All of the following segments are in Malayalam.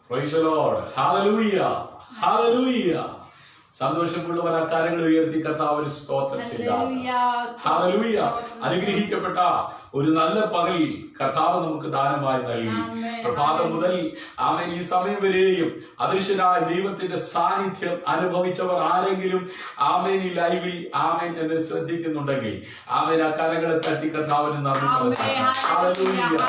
Praise the Lord. Hallelujah. Hallelujah. സന്തോഷമുള്ളവർ ആ കരങ്ങൾ ഉയർത്തി കർത്താവിന് സ്തോത്രം ചെയ്യാം. ഹല്ലേലൂയ. അനുഗ്രഹിക്കപ്പെട്ട ഒരു നല്ല പകൽ കർത്താവ് നമുക്ക് ദാനമായി നൽകി. പ്രഭാതം മുതൽ ആമേൻ ഈ സമയം വരെയും അദൃശ്യനായ ദൈവത്തിന്റെ സാന്നിധ്യം അനുഭവിച്ചവർ ആരെങ്കിലും ആമേൻ ഈ ലൈവിൽ ആമേൻ എന്നെ ശ്രദ്ധിക്കുന്നുണ്ടെങ്കിൽ ആമേൻ ആ കരങ്ങളെ തട്ടി കർത്താവിന് നന്ദി പറയാം. ഹല്ലേലൂയ.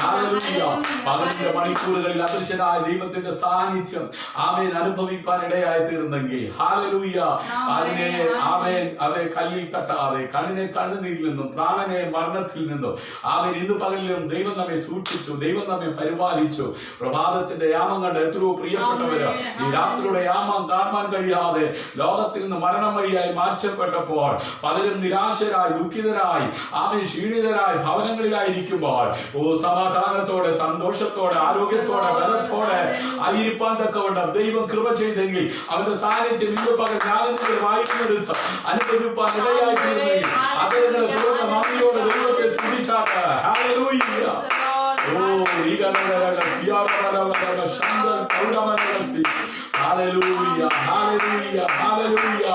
ഹല്ലേലൂയ. പകലിന്റെ മണിക്കൂറുകളിൽ അദൃശ്യനായ ദൈവത്തിന്റെ സാന്നിധ്യം ആമേൻ അനുഭവിക്കാൻ ഇടയായി തീർന്നെങ്കിൽ ഹല്ലേലൂയ. കാലിനെ ആമേൻ അതെ കല്ലിൽ തട്ടാതെ കണ്ണിനെ കണ്ണുനീരിൽ നിന്നും പ്രാണനെ മരണത്തിൽ നിന്നും ആമേൻ ഇന്ന് പകലിലും ദൈവം നമ്മെ സൂക്ഷിച്ചു, ദൈവം നമ്മെ പരിപാലിച്ചു. പ്രഭാതത്തിന്റെ യാമം കണ്ട് എത്രയോ പ്രിയപ്പെട്ടവര് ഈ രാത്രിയുടെ യാമം കാണാൻ കഴിയാതെ ലോകത്തിൽ നിന്ന് മരണം വഴിയായി മാറ്റപ്പെട്ടപ്പോൾ പലരും നിരാശരായി ദുഃഖിതരായി ആമേൻ ക്ഷീണിതരായി ഭവനങ്ങളിലായിരിക്കുമ്പോൾ സമാധാനത്തോടെ സന്തോഷത്തോടെ ആരോഗ്യത്തോടെ ബലത്തോടെ ആയിരിക്കാൻ തക്കവണ്ണം ദൈവം കൃപ ചെയ്തെങ്കിൽ അവന്റെ സാന്നിധ്യം ഇന്ന് പകൽ ഞാനെങ്കിലും വായിക്കുന്നെടുത്ത് അനുഭവിപ്പാൻ ഇടയായി തീർന്നെങ്കിൽ അദ്ദേഹങ്ങളെ തുറന്ന നന്ദിയോടെ ദൈവത്തെ സ്തുതിച്ചാട്ട്. ഹല്ലേലൂയ. ഓ ഈ ഹല്ലേലൂയ. ഹല്ലേലൂയ. ഹല്ലേലൂയ.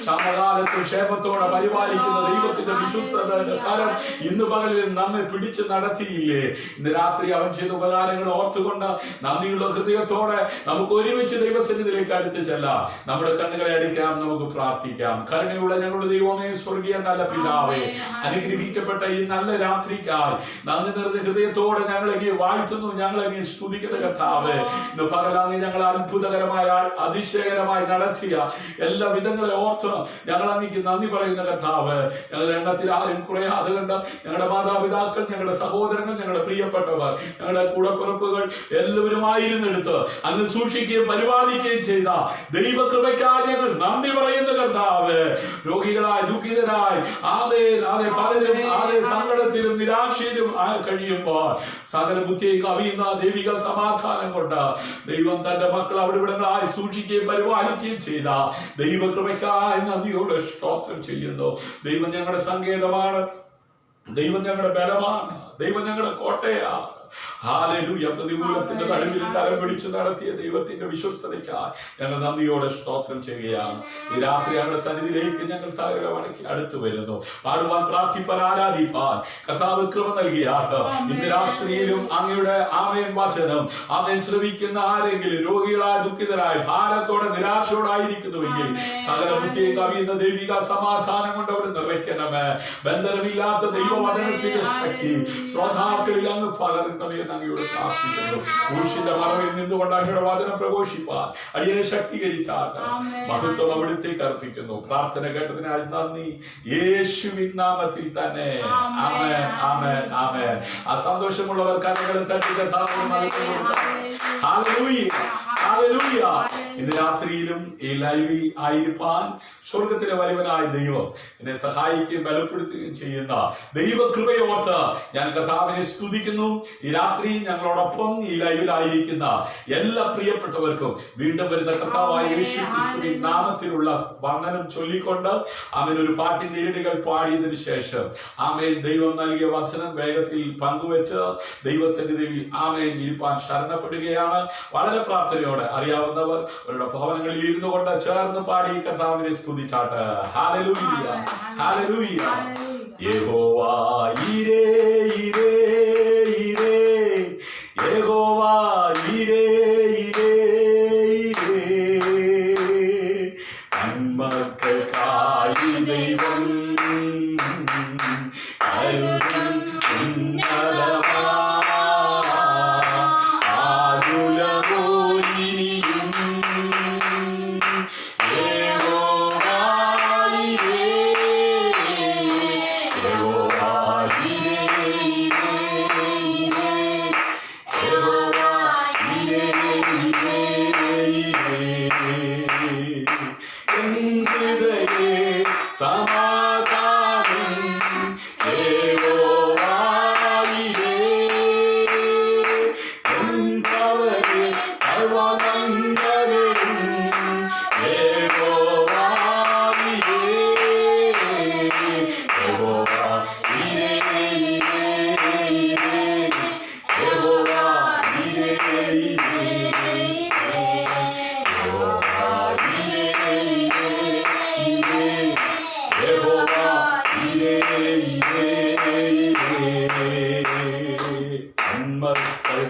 സമകാലത്ത് ക്ഷേമത്തോടെ പരിപാലിക്കുന്ന ദൈവത്തിന്റെ വിശ്വസ്തയുടെ കരം ഇന്ന് പകലിൽ നമ്മെ പിടിച്ചു നടത്തിയില്ലേ? ഇന്ന് രാത്രി അവൻ ചെയ്ത ഉപകാരങ്ങൾ ഓർത്തുകൊണ്ട് നന്ദിയുള്ള ഹൃദയത്തോടെ നമുക്ക് ഒരുമിച്ച് ദൈവസന്നിധിയിലേക്ക് അടുത്ത് ചെല്ലാം. നമ്മുടെ കണ്ണുകളെ അടിക്കാം, നമുക്ക് പ്രാർത്ഥിക്കാം. കരുണയുള്ള ഞങ്ങളുടെ ദൈവമേ, സ്വർഗീയ നല്ല പിതാവേ, അനുഗ്രഹിക്കപ്പെട്ട ഈ നല്ല രാത്രിക്കായി നന്ദി നിറഞ്ഞ ഹൃദയത്തോടെ ഞങ്ങളെങ്കിൽ വാഴ്ത്തുന്നു, ഞങ്ങളെങ്കിൽ സ്തുതിക്കുന്ന കർത്താവേ. ഇന്ന് പകലാങ്ങി ഞങ്ങൾ അത്ഭുതകരമായ അതിശയകരമായി നടത്തിയ എല്ലാ വിധങ്ങളെ ഓർത്ത് ഞങ്ങൾ അങ്ങേക്ക് നന്ദി പറയുന്ന കർത്താവ്. ഞങ്ങളുടെ എണ്ണത്തിൽ ആരും കുറയാതെ കണ്ട ഞങ്ങളുടെ മാതാപിതാക്കൾ, ഞങ്ങളുടെ സഹോദരങ്ങൾ, ഞങ്ങളുടെ പ്രിയപ്പെട്ടവർ, ഞങ്ങളുടെ കൂടപ്പിറപ്പുകൾ എല്ലാവരുമായിരുന്നെടുത്ത് അങ്ങ് സൂക്ഷിക്കുകയും പരിപാലിക്കുകയും ചെയ്ത ദൈവകൃപയ്ക്കായി ഞങ്ങൾ നന്ദി പറയുന്ന കർത്താവ്. രോഗികളായി ദുഃഖിതരായി പലരും സങ്കടത്തിലും നിരാശയിലും കഴിയുമ്പോൾ സകല ബുദ്ധിയെ കവിയുന്ന ദൈവിക സമാധാനം കൊണ്ട് ദൈവം തന്റെ മക്കൾ അവിടെ ഇവിടങ്ങളായി സൂക്ഷിക്കുകയും പരിപാലിക്കുകയും ചെയ്ത ദൈവകൃപയ്ക്കായി നന്ദിയോടെ സ്തോത്രം ചെയ്യുന്നു. ദൈവം ഞങ്ങളുടെ സങ്കേതമാണ്, ദൈവം ഞങ്ങളുടെ ബലമാണ്, ദൈവം ഞങ്ങളുടെ കോട്ടയാണ്. ഹല്ലേലൂയ. പ്രതികൂലത്തിന്റെ നടുവിൽ കരം പിടിച്ചു നടത്തിയ ദൈവത്തിന്റെ വിശ്വസ്തതയ്ക്കായി ഞങ്ങൾ നന്ദിയോടെ സ്തോത്രം ചെയ്യുകയാണ്. ഈ രാത്രി ഞങ്ങളുടെ സന്നിധിയിലേക്ക് ഞങ്ങൾ തലകളെ വണക്കി അടുത്തു വരുന്നു. പാടുവാൻ, പ്രാർത്ഥിപ്പാൻ, ആരാധിപ്പാൻ കർത്താവ് കൃപ നൽകിയാട്ട് ഇന്ന് രാത്രിയിലും അങ്ങയുടെ ആമേൻ വചനം ആമേൻ ശ്രവിക്കുന്ന ആരെങ്കിലും രോഗികളായ ദുഃഖിതരായി ഭാരത്തോടെ നിരാശയോടായിരിക്കുന്നുവെങ്കിൽ സകല ബുദ്ധിയെ കവിയുന്ന ദൈവിക സമാധാനം കൊണ്ട് അവിടെ നിറയ്ക്കണമേ. ബന്ധനമില്ലാത്ത ദൈവവചനത്തിന്റെ ശക്തി ശ്രോതാക്കളിൽ അങ്ങ് പകർന്നവയെ അങ്ങയോട് പ്രാർത്ഥിക്കുന്നു. ക്രൂശിന്റെ മറവിൽ നിന്നുകൊണ്ട് അങ്ങയുടെ വചനം പ്രഘോഷിപ്പാൻ അടിയനെ ശക്തീകരിച്ചാട്ട് മഹത്വം അവിടുത്തേക്ക് അർപ്പിക്കുന്നു. പ്രാർത്ഥന കേട്ടതിനായി നന്ദി, യേശുവിൻ നാമത്തിൽ തന്നെ. ആമേൻ, ആമേൻ, ആമേൻ. ആ സന്തോഷമുള്ളവർ കരങ്ങളും തട്ടി ഹല്ലേലൂയ. ഇന്ന് രാത്രിയിലും ഈ ലൈവിൽ ആയിരിക്കാൻ സ്വർഗത്തിലെ വലിയവനായ ദൈവം എന്നെ സഹായിക്കുകയും ബലപ്പെടുത്തുകയും ചെയ്യുന്ന ദൈവകൃപയോർത്ത് ഞാൻ കർത്താവിനെ സ്തുതിക്കുന്നു. ഈ രാത്രി ഞങ്ങളോടൊപ്പം ഈ ലൈവിലായിരിക്കുന്ന എല്ലാ പ്രിയപ്പെട്ടവർക്കും വീണ്ടും വരുന്ന കർത്താവായ യേശു ക്രിസ്തുവിൻ നാമത്തിലുള്ള വന്ദനം ചൊല്ലിക്കൊണ്ട് ആമേൻ ഒരു പാട്ടിന്റെ ഈരടികൾ പാടിയതിനു ശേഷം ആമേൻ ദൈവം നൽകിയ വചനം വേഗത്തിൽ പങ്കുവെച്ച് ദൈവസന്നിധിയിൽ ആമേൻ ഇരിപ്പാൻ ശരണപ്പെടുകയാണ്. വളരെ പ്രാർത്ഥനയോടെ അറിയാവുന്നവർ അവരുടെ ഭവനങ്ങളിൽ ഇരുന്നു കൊണ്ട് ചേർന്ന് പാടി കർത്താവിനെ സ്തുതിച്ചാട്ട്. ഹല്ലേലൂയ. ഹല്ലേലൂയ. യഹോവ ഈരേ ഈരേ ഈരേ, യഹോവ ഈരേ ഈരേ ഈരേ, നന്മക്കൾക്കായി ദൈവം കരുതും ഉന്നതമാ Yehovah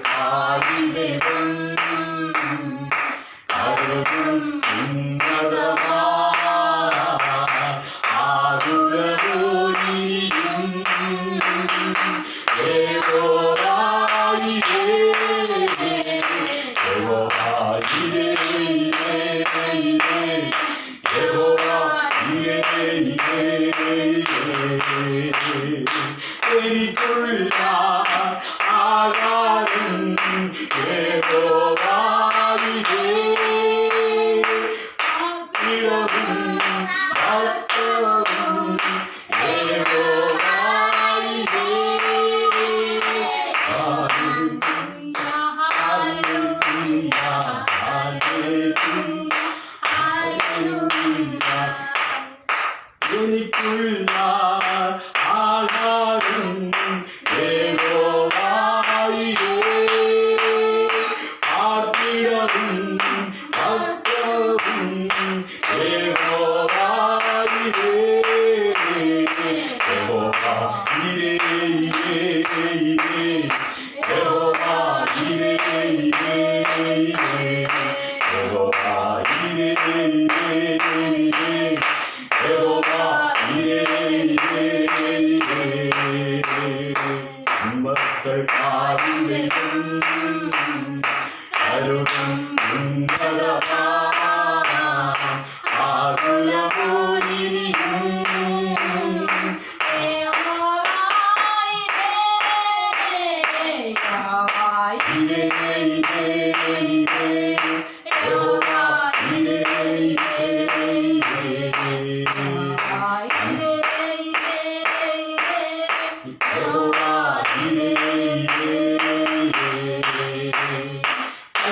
മക്കൾക്കായി ദൈവം കരുതും ഉന്നതമാ ആകുലവോരിയും യഹോവായിരേ യഹോവായിരേ എനിക്കുള്ള ആകാരം യഹോവായിരേ ഇടവും വസ്ത്രവും യഹോവായിരേ എനിക്കുള്ള ആഹാരം യഹോവായിരേ പാർപ്പിടവും വസ്ത്രവും യഹോവായിരേ യഹോവായിരേ മക്കൾക്കായി ദൈവം കരുതും ഉന്നതമാ ആകുലവോരിയും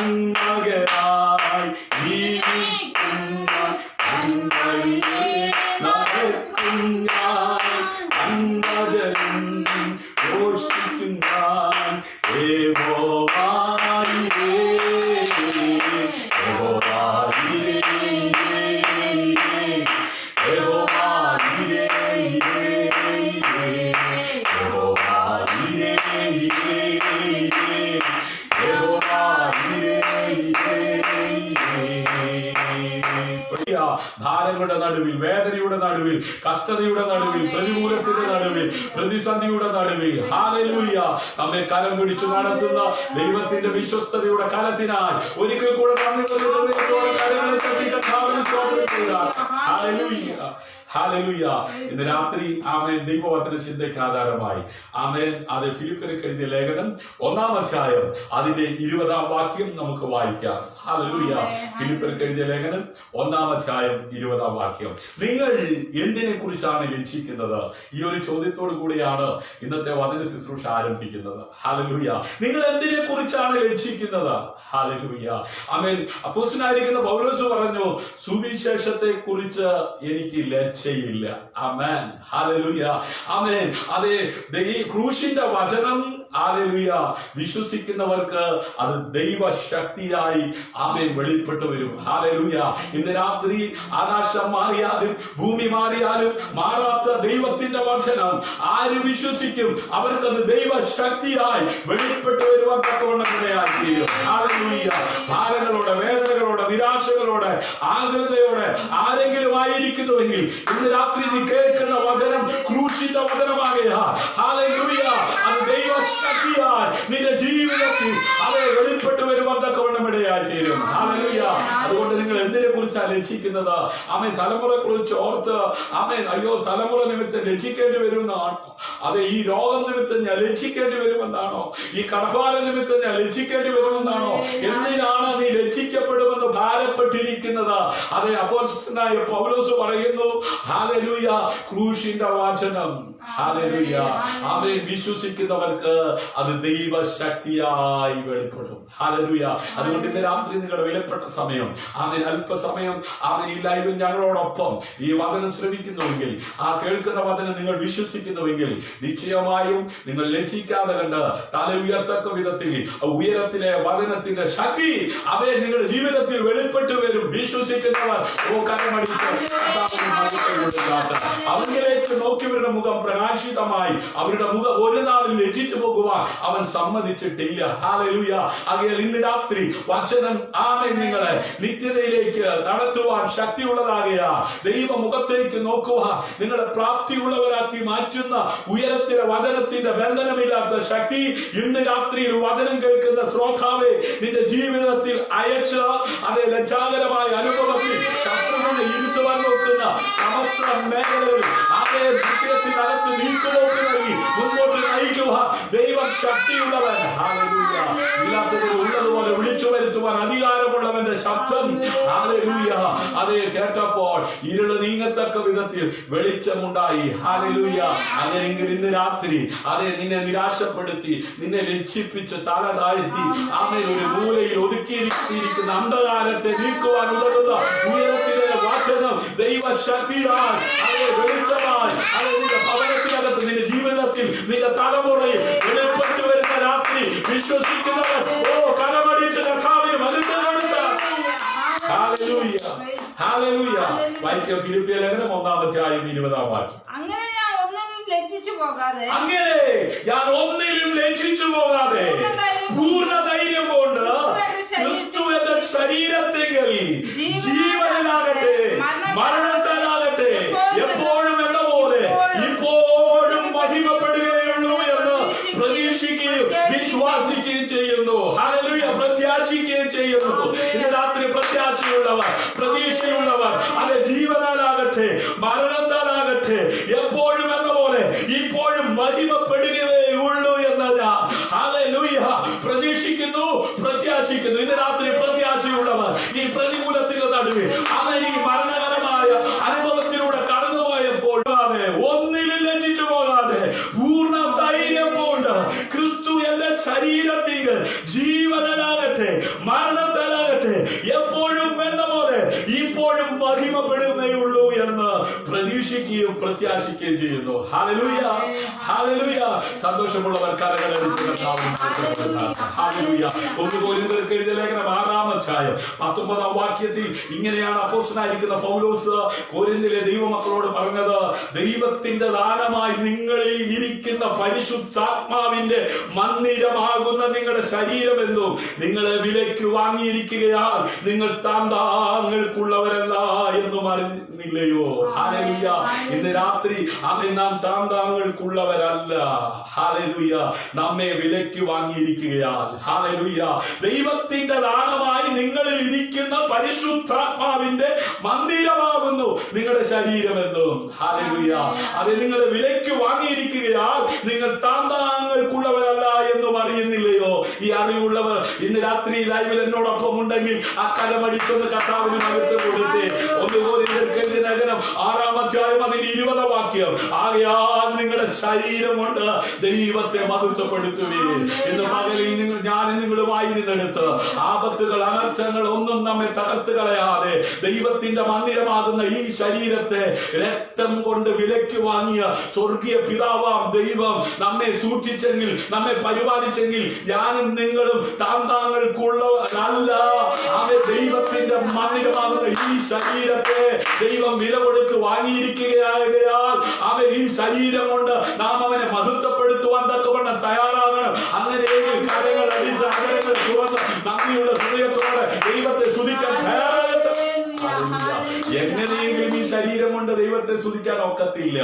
നന്മകരായി ജീവിക്കുന്ന നന്മയിലെ നടക്കും ഞാൻ നന്മജനും ഘോഷിക്കും ഞാൻ യഹോവായിരേ യഹോവായിരേ യഹോവായിരേ ഭാരങ്ങളുടെ നടുവിൽ, വേദനയുടെ നടുവിൽ, കഷ്ടതയുടെ നടുവിൽ, പ്രതികൂലത്തിന്റെ നടുവിൽ, പ്രതിസന്ധിയുടെ നടുവിൽ ഹല്ലേലൂയ നമ്മെ കരം പിടിച്ചു നടത്തുന്ന ദൈവത്തിന്റെ വിശ്വസ്തതയുടെ കലത്തിനാൽ ഒരിക്കൽ കൂടെ ഹല്ലേലൂയ. ഇന്ന് രാത്രി ആമേൻ ദൈവവചന ചിന്തയ്ക്ക് ആധാരമായി ആമേൻ അത് ഫിലിപ്പിയർക്ക് എഴുതിയ ലേഖനം 1-ാം അധ്യായം അതിന്റെ 20-ാം വാക്യം നമുക്ക് വായിക്കാം. ഹല്ലേലൂയ. ഫിലിപ്പിയർക്ക് എഴുതിയ ലേഖനം 1-ാം അധ്യായം 20-ാം വാക്യം. നിങ്ങൾ എന്തിനെ കുറിച്ചാണ് ലക്ഷിക്കുന്നത്? ഈ ഒരു ചോദ്യത്തോടു കൂടിയാണ് ഇന്നത്തെ വചന ശുശ്രൂഷ ആരംഭിക്കുന്നത്. ഹല്ലേലൂയ. നിങ്ങൾ എന്തിനെ കുറിച്ചാണ് ലക്ഷിക്കുന്നത്? ഹല്ലേലൂയ. ആമേൻ. അപ്പോസ്തലനായിരിക്കുന്ന പൗലോസ് പറഞ്ഞു, സുവിശേഷത്തെ കുറിച്ച് എനിക്ക് ലജ്ജയില്ല. ആമേൻ. ഹല്ലേലൂയ. ആമേൻ. അതെ, ഈ ക്രൂശിന്റെ വചനം ഹല്ലേലൂയ വിശ്വസിക്കുന്നവർക്ക് അത് ദൈവശക്തിയായി ആമേൻ വെളിപ്പെട്ടു വരും. ഹല്ലേലൂയ. ഇന്ന് രാത്രി ആകാശം മാറിയാലും ഭൂമി മാറിയാലും മാറാത്ത ദൈവത്തിന്റെ വചനം ആര് വിശ്വസിക്കും അവർക്കത് ദൈവശക്തിയായി വെളിപ്പെട്ടു വരുവാൻ തക്കവണ്ണം ഇടയായി തീരും. ഹല്ലേലൂയ. ഭാരങ്ങളോടെ, വേദനകളോടെ, നിരാശകളോടെ, ആകുലതയോടെ ആരെങ്കിലും ആയിരിക്കുന്നുവെങ്കിൽ ഇന്ന് രാത്രി നീ കേൾക്കുന്ന വചനം ക്രൂശിന്റെ വചനമാകയാൽ ഹല്ലേലൂയ അത് ദൈവശക്തിയാൽ നിന്റെ ജീവിതത്തിൽ അവയെ വെളിപ്പെട്ടു വരുവാൻ തക്കവണ്ണം ഇടയായി തീരും. ഹല്ലേലൂയ. അതുകൊണ്ട് നിങ്ങൾ എന്തിനെ കുറിച്ചാണ് ലക്ഷിക്കുന്നത്? ആമേൻ. തലമുറയെ കുറിച്ച് ഓർത്ത് ആമേൻ അയ്യോ തലമുറ നിമിത്തം ലക്ഷിക്കേണ്ടി വരുമെന്നാണോ? അതെ, ഈ രോഗം നിമിത്തം ഞാൻ ലക്ഷിക്കേണ്ടി വരുമെന്നാണോ? ഈ കടഭാര നിമിത്തം ഞാൻ ലക്ഷിക്കേണ്ടി വരുമെന്നാണോ? എന്തിനാണ് നീ ലക്ഷിക്കപ്പെടുമെന്ന് ഭാരപ്പെട്ടിരിക്കുന്നത്? അതെ, അപ്പോസ്തലനായ പൗലോസ് പറയുന്നു ഹല്ലേലൂയ ക്രൂശിന്റെ വചനം ഹല്ലേലൂയ ആമേൻ വിശ്വസിക്കുന്നവർക്ക് അത് ദൈവശക്തിയായി വെളിപ്പെടും. ഹല്ലേലൂയ. അതുകൊണ്ട് ഇന്ന് രാത്രി നിങ്ങളുടെ വിലപ്പെട്ട സമയം ആമേൻ അല്പസമയം ആമേൻ ഈ ലൈവിൽ ഞങ്ങളോടൊപ്പം ഈ വചനം ശ്രമിക്കുന്നുവെങ്കിൽ, ആ കേൾക്കുന്ന വചനം നിങ്ങൾ വിശ്വസിക്കുന്നുവെങ്കിൽ നിശ്ചയമായും നിങ്ങൾ ലജ്ജിക്കാതെ കണ്ട് തല ഉയർത്തക്ക വിധത്തിൽ ഉയരത്തിലെ വചനത്തിന്റെ ശക്തി അവയെ നിങ്ങളുടെ ജീവിതത്തിൽ വെളിപ്പെട്ടു രണ്ടുപേരും വിശ്വസിക്കുന്നവർ കരമടിച്ച് അവനിലേക്ക് നോക്കിയവരുടെ മുഖം പ്രകാശിതമായി, അവരുടെ മുഖം ഒരു നാളിൽ ലജ്ജിച്ചു പോകുവാൻ അവൻ സമ്മതിച്ചിട്ടില്ല. ഹല്ലേലൂയ. ആകയാൽ ഇന്ന് രാത്രി വചനം ആമേൻ നിങ്ങളെ നിത്യതയിലേക്ക് നടത്തുവാൻ ശക്തിയുള്ളതാകയാ. ദൈവമുഖത്തേക്ക് നോക്കുക, നിങ്ങളെ പ്രാപ്തിയുള്ളവരാക്കി മാറ്റുന്ന ഉയരത്തിലെ വചനത്തിന്റെ ബന്ധനമില്ലാത്ത ശക്തി ഇന്ന് രാത്രിയിൽ വചനം കേൾക്കുന്ന ശ്രോതാവെ നിന്റെ ജീവിതത്തിൽ അയച്ച് അതേ ലജ്ജാകരമായ അനുഭവത്തിൽ ശത്രുവിനെ ഇരുത്തുവാൻ നോക്കുന്ന സമസ്ത മേഖലകളിൽ അതേ വിഷയത്തിനകത്ത് നീക്കുപോക്ക് നൽകി മുൻപോട്ട് നയിക്കുക. ദൈവം ശക്തിയുള്ളവൻ. ഹല്ലേലൂയ. ഇല്ലാത്തത് ഉള്ളതുപോലെ വിളിച്ചു വരുത്തുവാൻ അധികാരമുള്ളവന്റെ ശബ്ദം ഹല്ലേലൂയ അതേ കേട്ടപ്പോൾ ഇരുള് നീങ്ങത്തക്ക വിധത്തിൽ വെളിച്ചമുണ്ടായി. ഹല്ലേലൂയ. അങ്ങനെയെങ്കിൽ ഇന്ന് രാത്രി അതേ നിന്നെ നിരാശപ്പെടുത്തി നിന്നെ ലജ്ജിപ്പിച്ച് തല താഴ്ത്തി ആമേൻ ഒരു മൂലയിൽ ഒതുക്കിയിരിക്കുന്ന അന്ധകാരത്തെ നീക്കുവാൻ ഉതകുന്ന ഉയരത്തിലെ വചനം ദൈവശക്തിയാൽ അതേ വെളിച്ചമായി അതേ നിന്റെ ഭവനത്തിനകത്ത് നിന്റെ ജീവിതത്തിൽ നിന്റെ തലമുറയിൽ വെളിപ്പെട്ടു വരുന്ന രാത്രി വിശ്വസിക്കുന്നവർ കരമടിച്ച് കർത്താവിന് മഹത്വം കൊടുക്കാം. ഹല്ലേലൂയ. ഹല്ലേലൂയ. വായിക്കാം ഫിലിപ്പിയ ലേഖനം 1-20 വാക്യം. അങ്ങനെ ഞാൻ ഒന്നിലും ലജ്ജിച്ചു പോകാതെ പൂർണ്ണ ധൈര്യം കൊണ്ട് ക്രിസ്തുവിന്റെ ശരീരത്തിൽ ജീവനിലാകട്ടെ മരണത്താലാകട്ടെ എപ്പോഴും എന്ന പോലെ ഇപ്പോഴും മഹിമപ്പെടുകയുള്ളൂ എന്ന് പ്രതീക്ഷിക്കുകയും വിശ്വാസിക്കുകയും ചെയ്യുന്നു. ഹല്ലേലൂയ. പ്രത്യാശിക്കുകയും ചെയ്യുന്നു. ഇന്ന് രാത്രി പ്രത്യാശയുള്ളവർ, പ്രതീക്ഷയുള്ളവർ അത് ജീവനാലാകട്ടെ മരണത്താലാകട്ടെ എപ്പോഴും എന്ന പോലെ ഇപ്പോഴും മഹിമപ്പെടുകയേ ഉള്ളൂ എന്നതാ. ഹല്ലേലൂയ. പ്രതീക്ഷിക്കുന്നു, പ്രത്യാശിക്കുന്നു. ഇന്ന് രാത്രി പ്രത്യാശയുള്ളവർ ഈ പ്രതികൂലത്തിന്റെ നടുവിൽ അവൻ ഈ മരണകരമായ അനുഭവത്തിലൂടെ കടന്നുപോയപ്പോൾ ഒന്നിലും ലജ്ജിച്ചു പോകാതെ പൂർണ്ണ ധൈര്യം കൊണ്ട് ക്രിസ്തു എന്റെ ശരീരത്തിൽ ജീവനാകട്ടെ മരണത്താലാകട്ടെ എപ്പോഴും എന്ന പോലെ ഇപ്പോഴും മഹിമപ്പെടുകയുള്ളൂ എന്ന് പ്രതീക്ഷിക്കുകയും പ്രത്യാശിക്കുകയും ചെയ്യുന്നു. ഹല്ലേലൂയ. ഹല്ലേലൂയ. സന്തോഷമുള്ളവർ കരങ്ങളടിച്ച് ഹല്ലേലൂയ. 1 കൊരിന്ത്യർക്ക് എഴുതിയ ലേഖനം 6-19 വാക്യത്തിൽ ഇങ്ങനെയാണ് അപ്പോസ്തലനായിരിക്കുന്ന പൗലോസ് കൊരിന്ത്യയിലെ ദൈവമക്കളോട് പറഞ്ഞത്. ദൈവത്തിന്റെ ദാനമായി നിങ്ങളിൽ ഇരിക്കുന്ന പരിശുദ്ധാത്മാവിന്റെ മന്ദിരമാകുന്ന നിങ്ങളുടെ ശരീരമെന്നും നിങ്ങളെ വിലയ്ക്ക് വാങ്ങിയിരിക്കുകയാൽ നിങ്ങൾ താങ്കൾക്കുള്ളവരല്ല എന്നും അറിഞ്ഞില്ലയോ? ഹല്ലേലൂയ. ഇന്ന് രാത്രി നാം താങ്കൾക്കുള്ളവരല്ല. ഹല്ലേലൂയ. നമ്മെ വിലയ്ക്ക് വാങ്ങിയിരിക്കുകയാൽ ഹല്ലേലൂയ ദൈവത്തിന്റെ ദാനമായി നിങ്ങളിൽ ഇരിക്കുന്ന പരിശുദ്ധാത്മാവിന്റെ മന്ദിരമാകുന്നു നിങ്ങളുടെ ശരീരമെന്നും. ഹല്ലേലൂയ. അത് നിങ്ങളെ വിലയ്ക്ക് വാങ്ങിയിരിക്കുകയാൽ നിങ്ങൾ താങ്കൾക്കുള്ളവരല്ല എന്നും അറിയുന്നില്ലയോ? ഈ അറിവുള്ളവർ ഇന്ന് രാത്രി ലൈവിൽ എന്നോടൊപ്പം ഉണ്ടെങ്കിൽ ആ കലമടിച്ചൊന്ന് കർത്താവിന് മഹത്വം കൊടുത്തേ. 1 കൊരിന്ത്യർക്ക് എഴുതിയ ലേഖനം 6-20 വാക്യം. ആകയാൽ നിങ്ങളുടെ ശരീരം കൊണ്ട് ദൈവത്തെ മഹത്വപ്പെടുത്തുകയും ഇന്ന് പകലിൽ ഞാനും നിങ്ങളുമായിരുന്നെടുത്ത് ആപത്തുകൾ അനർത്ഥങ്ങൾ ഒന്നും നമ്മെ തകർത്ത് കളയാതെ ദൈവത്തിന്റെ മന്ദിരമാകുന്ന ഈ ശരീരത്തെ രക്തം കൊണ്ട് വിലയ്ക്ക് വാങ്ങിയ സ്വർഗീയ പിതാവാം ദൈവം നമ്മെ സൂക്ഷിച്ചെങ്കിൽ നമ്മെ പരിപാലിച്ചെങ്കിൽ ഞാനും നിങ്ങളും താങ്കൾക്കുള്ളവരല്ല. ദൈവത്തിന്റെ മന്ദിരമാകുന്ന ഈ ശരീരത്തെ ദൈവം വില കൊടുത്ത് വാങ്ങിയിരിക്കുകയാകയാൽ അവൻ ഈ ശരീരം കൊണ്ട് നാം അവനെ മഹത്വപ്പെടുത്തുവാൻ തക്കവണ്ണം തയ്യാറാകണം. അങ്ങനെയെങ്കിൽ കരങ്ങൾ അടിച്ച് അകരങ്ങൾ തുറന്ന് നന്ദിയുള്ള ഹൃദയത്തോടെ ദൈവത്തെ സ്തുതിക്കാൻ തയ്യാറാകട്ടെ. എങ്ങനെയെങ്കിലും ഈ ശരീരം കൊണ്ട് ദൈവത്തെ സ്തുതിക്കാൻ ഒക്കത്തില്ല.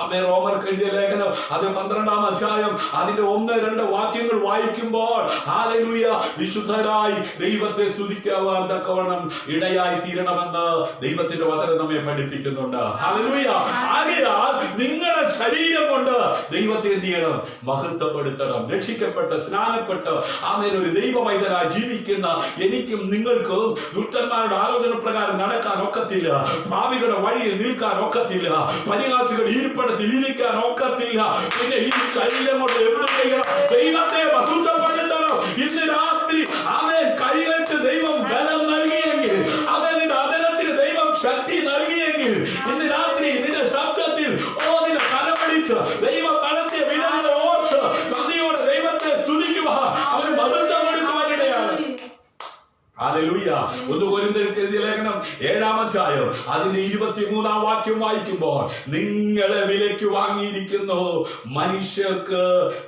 അമ്മേ റോമർക്ക് എഴുതിയ ലേഖനം അത് 12-ാം അധ്യായം അതിന്റെ 1-2 വാക്യങ്ങൾ വായിക്കുമ്പോൾ ഹല്ലേലൂയ വിശുദ്ധരായി ദൈവത്തെ സ്തുതിക്കുവാൻ തക്കവണ്ണം ഇടയായി തീരണമെന്ന് ദൈവത്തിന്റെ വചനം നമ്മെ പഠിപ്പിക്കുന്നുണ്ട്. ഹല്ലേലൂയ. ആകയാൽ നിങ്ങളുടെ ശരീരം കൊണ്ട് ദൈവത്തെ എന്ത് ചെയ്യണം? മഹത്വപ്പെടുത്തണം. രക്ഷിക്കപ്പെട്ട് സ്നാനപ്പെട്ട് ആമേൻ ഒരു ദൈവമൈതനായി ജീവിക്കുന്ന എനിക്കും നിങ്ങൾക്കും ദുഷ്ടന്മാരുടെ ആലോചന പ്രകാരം നടക്കാൻ ഒക്കത്തില്ല. ഭാവികളുടെ വഴിയിൽ നിൽക്കാൻ ഒക്കത്തില്ല. പരിഹാസികളുടെ ഇരിപ്പിടത്തിൽ ഇരിക്കാൻ ഒക്കത്തില്ല. പിന്നെ ഈ ശരീരം കൊണ്ട് എന്ത് ചെയ്യണം? ദൈവത്തെ മഹത്വപ്പെടുത്തണം. ഇന്ന് രാത്രി അവൻ കൈകെട്ട് ദൈവം ബലം നൽകിയെങ്കിൽ അവന്റെ അതരത്തിന് ദൈവം ശക്തി നൽകിയെങ്കിൽ ഇന്ന് രാത്രി നിന്റെ ശബ്ദത്തിൽ നിന്റെ കരമടിച്ച് ദൈവം നടത്തിയ വിധങ്ങളെ ഓർത്ത് നന്ദിയോടെ ദൈവത്തെ സ്തുതിക്കുക. അവന് മഹത്വപ്പെടുത്തുവാനിടയാണ്. ഹല്ലേലൂയ. 1 കൊരിന്ത്യർക്ക് എഴുതിയ ലേഖനം 7-ാം അധ്യായം അതിന്റെ 23-ാം വാക്യം വായിക്കുമ്പോൾ, നിങ്ങളെ വിലയ്ക്ക് വാങ്ങിയിരിക്കുന്നു, മനുഷ്യർക്ക്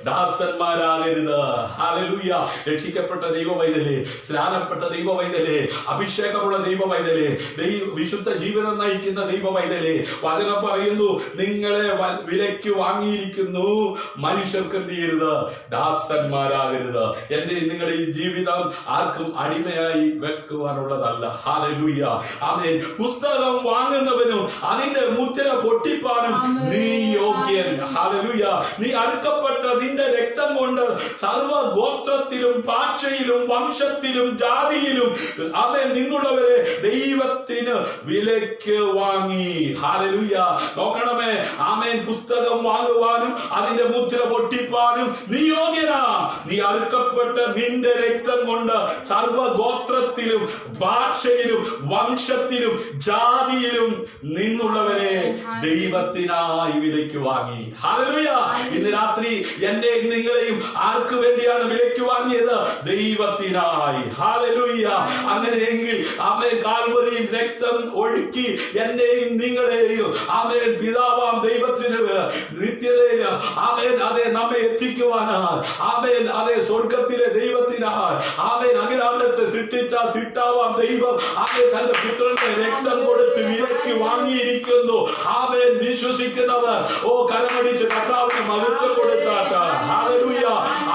ദാസന്മാരാകരുത്. ഹല്ലേലൂയ. രക്ഷിക്കപ്പെട്ട ദൈവവൈതലേ, സ്നാനപ്പെട്ട ദൈവവൈതലേ, അഭിഷേകമുള്ള ദൈവവൈതലേ, വിശുദ്ധ ജീവിതം നയിക്കുന്ന ദൈവവൈതലേ, വചനം പറയുന്നു, നിങ്ങളെ വിലയ്ക്ക് വാങ്ങിയിരിക്കുന്നു, മനുഷ്യർക്ക് എന്ത് ചെയ്യരുത്? ദാസന്മാരാകരുത്. എന്റെ നിങ്ങളുടെ ഈ ജീവിതം ആർക്കും അടിമയായി വെക്കുവാനുള്ളതല്ല. ഹല്ലേലൂയ. ആമേൻ. പുസ്തകം വാങ്ങുന്നവനും അതിന്റെ മുദ്ര പൊട്ടിപ്പാനും നീ യോഗ്യൻ. ഹല്ലേലൂയ. നീ അറുക്കപ്പെട്ട നിന്റെ രക്തം കൊണ്ട് സർവഗോത്രത്തിലും ഭാഷയിലും വംശത്തിലും ജാതിയിലും ആമേൻ നിന്നുള്ളവരെ ദൈവത്തിന് വിലയ്ക്ക് വാങ്ങി. ഹല്ലേലൂയ. നോക്കണമേ, ആമേൻ. പുസ്തകം വാങ്ങുവാനും അതിന്റെ മുദ്ര പൊട്ടിപ്പാനും നീ യോഗ്യനാ. നീ അറുക്കപ്പെട്ട നിന്റെ രക്തം കൊണ്ട് സർവഗോത്രത്തിലും ഭാഷയിലും വംശത്തിലും ജാതിയിലും നിന്നുള്ളവരെ ദൈവത്തിനായി വിലയ്ക്ക് വാങ്ങി. ഹല്ലേലൂയ. ഇന്ന് രാത്രി എന്റെയും നിങ്ങളെയും ആർക്ക് വേണ്ടിയാണ് വിലയ്ക്ക് വാങ്ങിയത്? ദൈവത്തിനായി. ഹല്ലേലൂയ. അങ്ങനെയെങ്കിൽ ആമേൻ കാൽവരിയിൽ രക്തം ഒഴുക്കി എന്റെയും നിങ്ങളെയും ആമേൻ പിതാവാം ദൈവത്തിന് നിത്യതയിൽ ആമേൻ അതെ നമ്മെ എത്തിക്കുവാനാണ്. ആമേൻ അതെ സ്വർഗത്തിലെ ദൈവത്തിനായി ആമേൻ അഖിലാണ്ടത്തെ സൃഷ്ടിച്ച സിട്ടാവാം ദൈവം ആമേൻ തന്റെ പുത്രന്റെ രക്തം കൊടുത്ത് വിലയ്ക്ക് വാങ്ങിയിരിക്കുന്നു. ആമേൻ വിശ്വസിക്കുന്നവർ ഓ കരമടിച്ച് കർത്താവിന് മഹത്വം കൊടുത്താട്ട്. ഹല്ലേലൂയ.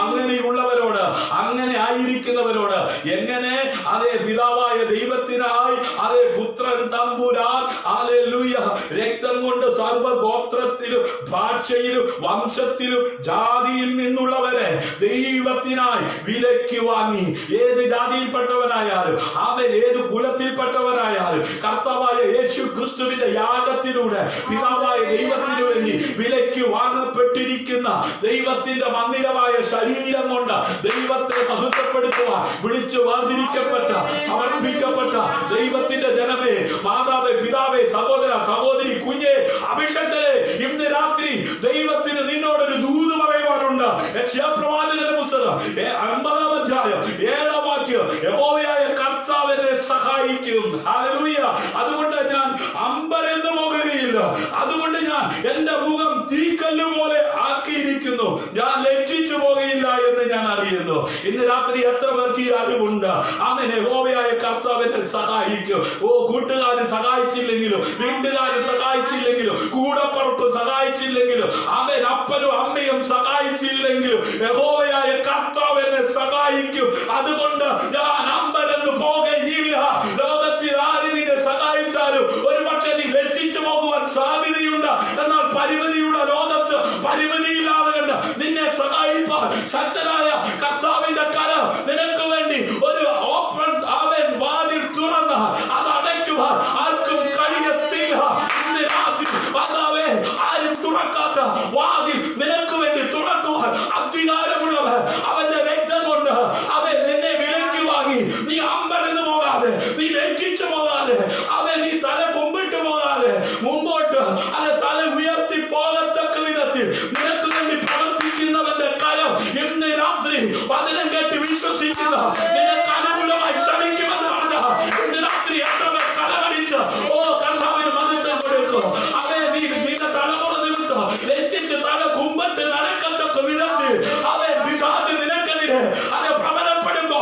അങ്ങനെയുള്ളവരോട്, അങ്ങനെ ആയിരിക്കുന്നവരോട് എങ്ങനെ അതേ പിതാവായ ദൈവത്തിനായി അതേ പുത്രൻ തമ്പുരാൻ ഹല്ലേലൂയ രക്തം കൊണ്ട് സർവഗോത്രത്തിലും ഭാഷയിലും വംശത്തിലും ജാതിയിൽ നിന്നുള്ളവരെ ദൈവത്തിനായി വിലയ്ക്ക് വാങ്ങി. ഏത് ജാതിയിൽപ്പെട്ടവനായാലും അവൻ ഏത് കുലത്തിൽപ്പെട്ടവനായാലും കർത്താവായ യേശു ക്രിസ്തുവിന്റെ യാഗത്തിലൂടെ പിതാവായ ദൈവത്തിനു വേണ്ടി വിലയ്ക്ക് വാങ്ങപ്പെട്ടിരിക്കുന്ന ദൈവത്തിന്റെ മന്ദിരമായ ശരീരം കൊണ്ട് ദൈവത്തെ മഹത്വപ്പെടുത്തുവാൻ വിളിച്ചു വേർതിരിക്കപ്പെട്ട സമർപ്പിക്കപ്പെട്ട ദൈവത്തിന്റെ ജനമേ, മാതാവേ, പിതാവേ, സഹോദര, സഹോദരി, കുഞ്ഞെ, അഭിഷക്തരെ, ഇന്ന് രാത്രി ദൈവത്തിന് നിന്നോടൊരു ദൂത് പറയുവാനുണ്ട്. യശയ്യാപ്രവാചകന്റെ പുസ്തകം 50-ാം അധ്യായം 7-ാം വാക്യം, യഹോവയായ കർത്താവ് എന്നെ സഹായിക്കും. ഹല്ലേലൂയ. അതുകൊണ്ട് ഞാൻ അമ്പരന്ന് പോകുകയില്ല. അതുകൊണ്ട് ഞാൻ എന്റെ മുഖം തീക്കല്ല് പോലെ ആക്കിയിരിക്കുന്നു. ഞാൻ ലജ്ജിച്ചു പോകുകയില്ല എന്ന് ഞാൻ അറിയുന്നു. ഇന്ന് രാത്രി എത്ര പേർക്ക് ഈ അറിവുണ്ട്? ആമേൻ. യഹോവയായ കർത്താവ് എന്നെ സഹായിക്കും. ഓ കൂട്ടുകാര് സഹായിച്ചില്ലെങ്കിലും, വീട്ടുകാര് സഹായിച്ചില്ലെങ്കിലും, കൂടപ്പുറപ്പ് സഹായിച്ചില്ലെങ്കിലും, ആമേൻ അപ്പനും അമ്മയും സഹായിച്ചില്ലെങ്കിലും യഹോവയായ കർത്താവ് എന്നെ സഹായിക്കും. അതുകൊണ്ട് ഞാൻ അമ്പരന്ന് പോകുകയില്ല. ലോകത്തിൽ ആര് നിന്നെ സഹായിച്ചാലും ഒരു പക്ഷേ നീ ലജ്ജിച്ചു പോകുവാൻ സാധ്യതയുണ്ട്. എന്നാൽ പരിമിതിയുള്ള ലോകത്ത് പരിമിതിയില്ലാതെ കണ്ട് നിന്നെ സഹായിപ്പാൻ ശക്തനായ കർത്താവിന്റെ കരം നിനക്ക് വേണ്ടി ഒരു ഓപ്പൺ ആമേൻ വാതിൽ തുറന്ന അത് അടയ്ക്കുവാൻ ആർക്കും കഴിയത്തില്ല. ഇന്ന് രാത്രി മാതാവേ, ആരും തുറക്കാത്ത വാതിൽ നിനക്ക് വേണ്ടി തുറക്കുവാൻ അധികാരമുള്ളവർ അവന്റെ രക്തം കൊണ്ട് അവൻ നിന്നെ വിലയ്ക്ക് വാങ്ങി. നീ അമ്പരന്ന് പോകാതെ, നീ ലജ്ജിച്ചു പോകാതെ, അവൻ നീ തല കുമ്പിട്ട് പോകാതെ മുമ്പോട്ട് അത് തല ഉയർത്തി പോകത്തക്ക വിധത്തിൽ നിനക്ക് വേണ്ടി പ്രവർത്തിക്കുന്നവന്റെ കരം ഇന്ന് രാത്രി വചനം കേട്ട് വിശ്വസിക്കുന്ന നിനക്ക് അനുകൂലമായി ചലിക്കുമെന്ന് പറഞ്ഞ ഇന്ന് രാത്രി എത്ര പേർ കലവടിച്ച് ഓ കർത്താവിന് മഹത്വം കൊടുക്കും. അവൻ നീ നിന്റെ തലമുറ നിമിത്തം ലജ്ജിച്ച് തല കുമ്പിട്ട് നടക്കത്തക്ക വിധത്തിൽ അവൻ പിശാച് നിനക്കെതിരെ അത് പ്രബലപ്പെടുമ്പോ